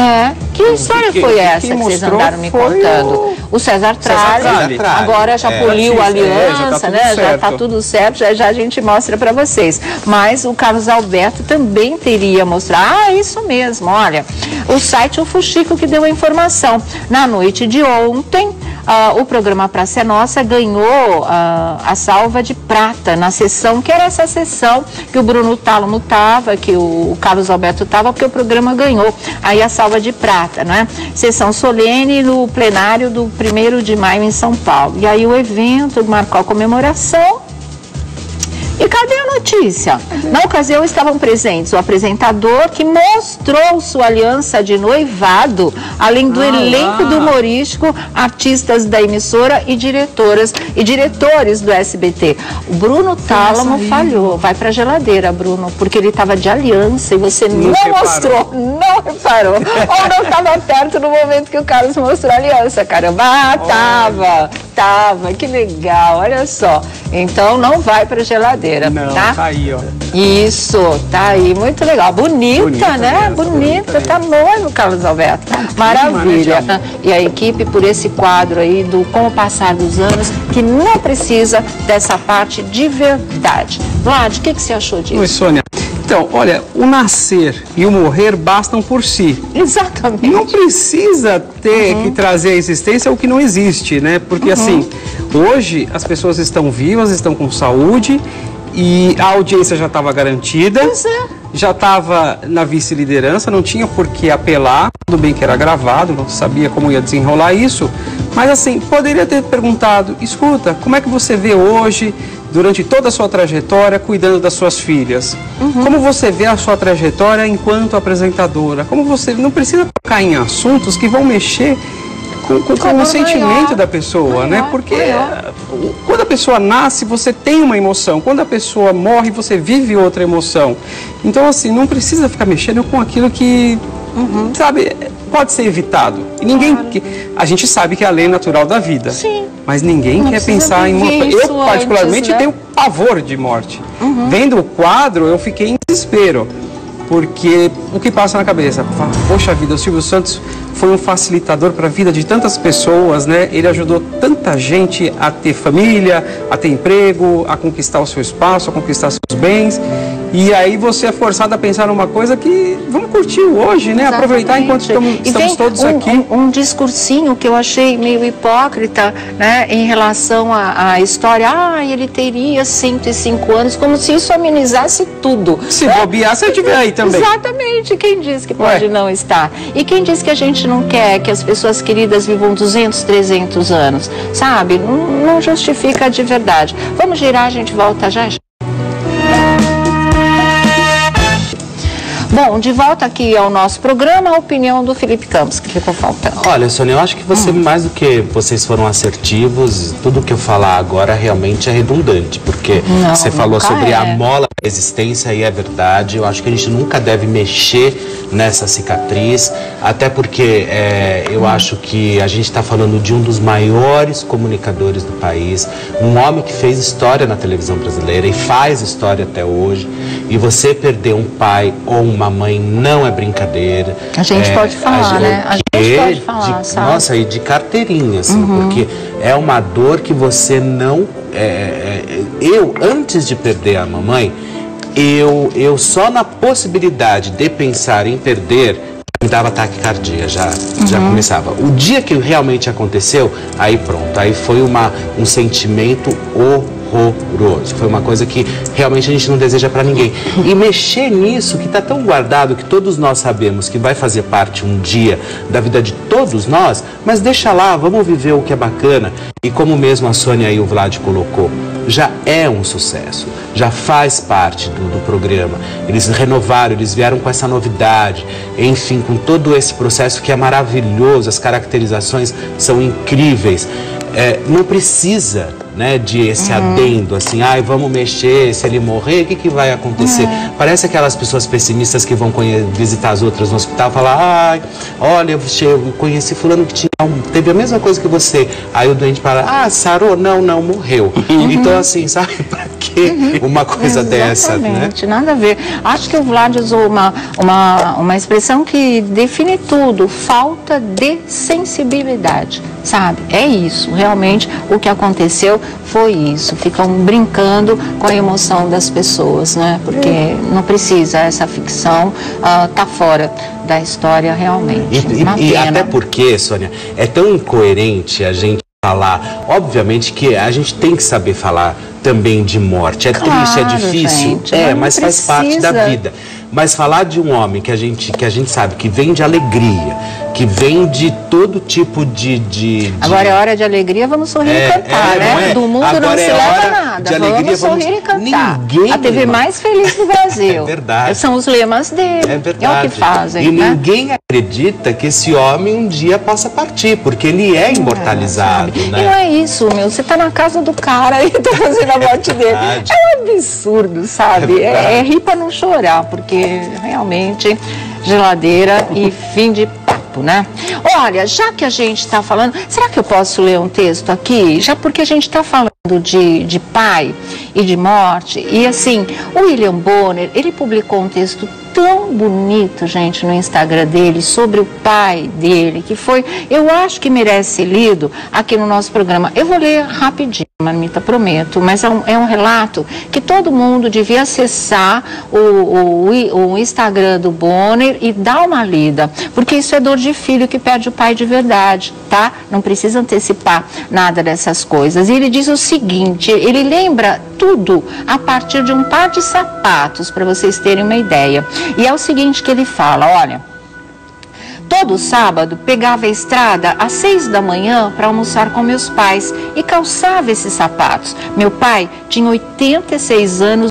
Que história foi essa que vocês andaram me contando? O César Tralli, agora já poliu a aliança, né? Já está tudo certo, já a gente mostra para vocês. Mas o Carlos Alberto também teria mostrado. Isso mesmo, olha, o site O Fuxico que deu a informação. Na noite de ontem, o programa Praça é Nossa ganhou a salva de prata na sessão, que era essa sessão que o Bruno Tálamo estava, que o Carlos Alberto estava, porque o programa ganhou aí a salva de prata, né? Sessão solene no plenário do 1º de maio em São Paulo. E aí o evento marcou a comemoração. E cadê a notícia? Na ocasião estavam presentes o apresentador que mostrou sua aliança de noivado, além do elenco do humorístico, artistas da emissora e diretores do SBT. O Bruno Tálamo falhou. Vai pra geladeira, Bruno, porque ele estava de aliança e você não mostrou, não reparou. Ou não estava perto no momento que o Carlos mostrou a aliança, caramba. Tava, que legal, olha só. Então não vai pra geladeira, não, tá? Tá aí, ó. Isso, tá aí, muito legal. Bonita, né? Bonita, tá noivo, Carlos Alberto. Maravilha. E a equipe por esse quadro aí com o passar dos anos, que não precisa dessa parte de verdade. Vlad, o que você achou disso? Oi, Sônia. Então, olha, o nascer e o morrer bastam por si. Exatamente. Não precisa ter que trazer à existência o que não existe, né? Porque assim, hoje as pessoas estão vivas, estão com saúde e a audiência já estava garantida. Pois é. Já estava na vice-liderança, não tinha por que apelar, tudo bem que era gravado, não sabia como ia desenrolar isso, mas assim, poderia ter perguntado, escuta, como é que você vê hoje, durante toda a sua trajetória, cuidando das suas filhas? Como você vê a sua trajetória enquanto apresentadora? Como você não precisa tocar em assuntos que vão mexer com o sentimento da pessoa, né? Porque quando a pessoa nasce, você tem uma emoção. Quando a pessoa morre, você vive outra emoção. Então, assim, não precisa ficar mexendo com aquilo que, sabe, pode ser evitado. E ninguém... A gente sabe que é a lei natural da vida. Sim. Mas ninguém quer pensar em morte. Eu, particularmente, tenho pavor de morte. Vendo o quadro, eu fiquei em desespero. Porque o que passa na cabeça? Poxa vida, o Silvio Santos foi um facilitador para a vida de tantas pessoas, né? Ele ajudou tanta gente a ter família, a ter emprego, a conquistar o seu espaço, a conquistar seus bens. E aí você é forçado a pensar numa coisa que vamos curtir hoje, né? Exatamente. Aproveitar enquanto estamos todos aqui. Um discursinho que eu achei meio hipócrita, né? Em relação à história. Ele teria 105 anos, como se isso amenizasse tudo. Se bobear, você estiver aí também. Exatamente. Quem diz que pode não estar? E quem diz que a gente não quer que as pessoas queridas vivam 200, 300 anos? Sabe? Não justifica de verdade. Vamos girar, a gente volta já. Bom, de volta aqui ao nosso programa, a opinião do Felipe Campos, que ficou faltando. Olha, Sônia, eu acho que você, mais do que vocês foram assertivos, tudo que eu falar agora realmente é redundante, porque você falou sobre a mola da existência e é verdade. Eu acho que a gente nunca deve mexer nessa cicatriz, até porque eu acho que a gente está falando de um dos maiores comunicadores do país, um homem que fez história na televisão brasileira e faz história até hoje, e você perder um pai ou uma mãe não é brincadeira. A gente pode falar, né? A gente pode falar, sabe? Nossa, e de carteirinha, assim, porque é uma dor que você não... eu, antes de perder a mamãe, eu só na possibilidade de pensar em perder, me dava taquicardia, já começava. O dia que realmente aconteceu, aí pronto, aí foi um sentimento horroroso. Foi uma coisa que realmente a gente não deseja para ninguém. E mexer nisso, que está tão guardado, que todos nós sabemos que vai fazer parte um dia da vida de todos nós, mas deixa lá, vamos viver o que é bacana. E como mesmo a Sônia e o Vlad colocou, já é um sucesso, já faz parte do programa. Eles renovaram, eles vieram com essa novidade, enfim, com todo esse processo que é maravilhoso, as caracterizações são incríveis. Não precisa, né, de esse adendo, assim, vamos mexer, se ele morrer, o que vai acontecer? Parece aquelas pessoas pessimistas que vão visitar as outras no hospital e falar, olha, eu conheci fulano que teve a mesma coisa que você. Aí o doente fala, sarou? Não, morreu. Então, assim, sabe, pra quê? ver uma coisa dessa, né? Exatamente, nada a ver. Acho que o Vlad usou uma expressão que define tudo, falta de sensibilidade, sabe? É isso, realmente o que aconteceu foi isso. Ficam brincando com a emoção das pessoas, né? Porque não precisa, essa ficção tá fora da história realmente. E até porque, Sônia, é tão incoerente a gente falar, obviamente que a gente tem que saber falar também de morte, Claro, triste, é difícil, gente, mas faz parte da vida. Mas falar de um homem que a gente sabe que vem de alegria, que vem de todo tipo de... Agora é hora de alegria, vamos sorrir e cantar, né? Do mundo Agora não se é leva hora nada, de alegria, vamos sorrir e cantar. Ninguém, a TV mais feliz do Brasil. É verdade. São os lemas dele. É verdade. É o que fazem, e né? ninguém acredita que esse homem um dia possa partir, porque ele é imortalizado, né? E não é isso, meu. Você tá na casa do cara e tá fazendo a morte dele. É um absurdo, sabe? É rir pra não chorar, porque realmente geladeira e fim de papo, né? Olha, já que a gente está falando, será que eu posso ler um texto aqui? Já porque a gente está falando de pai e de morte, e assim, o William Bonner, ele publicou um texto tão bonito, gente, no Instagram dele, sobre o pai dele, que foi, eu acho que merece ser lido aqui no nosso programa. Eu vou ler rapidinho, Marmita, prometo, mas é um relato que todo mundo devia acessar o Instagram do Bonner e dar uma lida, porque isso é dor de filho que perde o pai de verdade, tá? Não precisa antecipar nada dessas coisas. E ele diz o seguinte, ele lembra tudo a partir de um par de sapatos, para vocês terem uma ideia. E é o seguinte que ele fala, olha, todo sábado pegava a estrada às 6 da manhã para almoçar com meus pais e calçava esses sapatos. Meu pai tinha 86 anos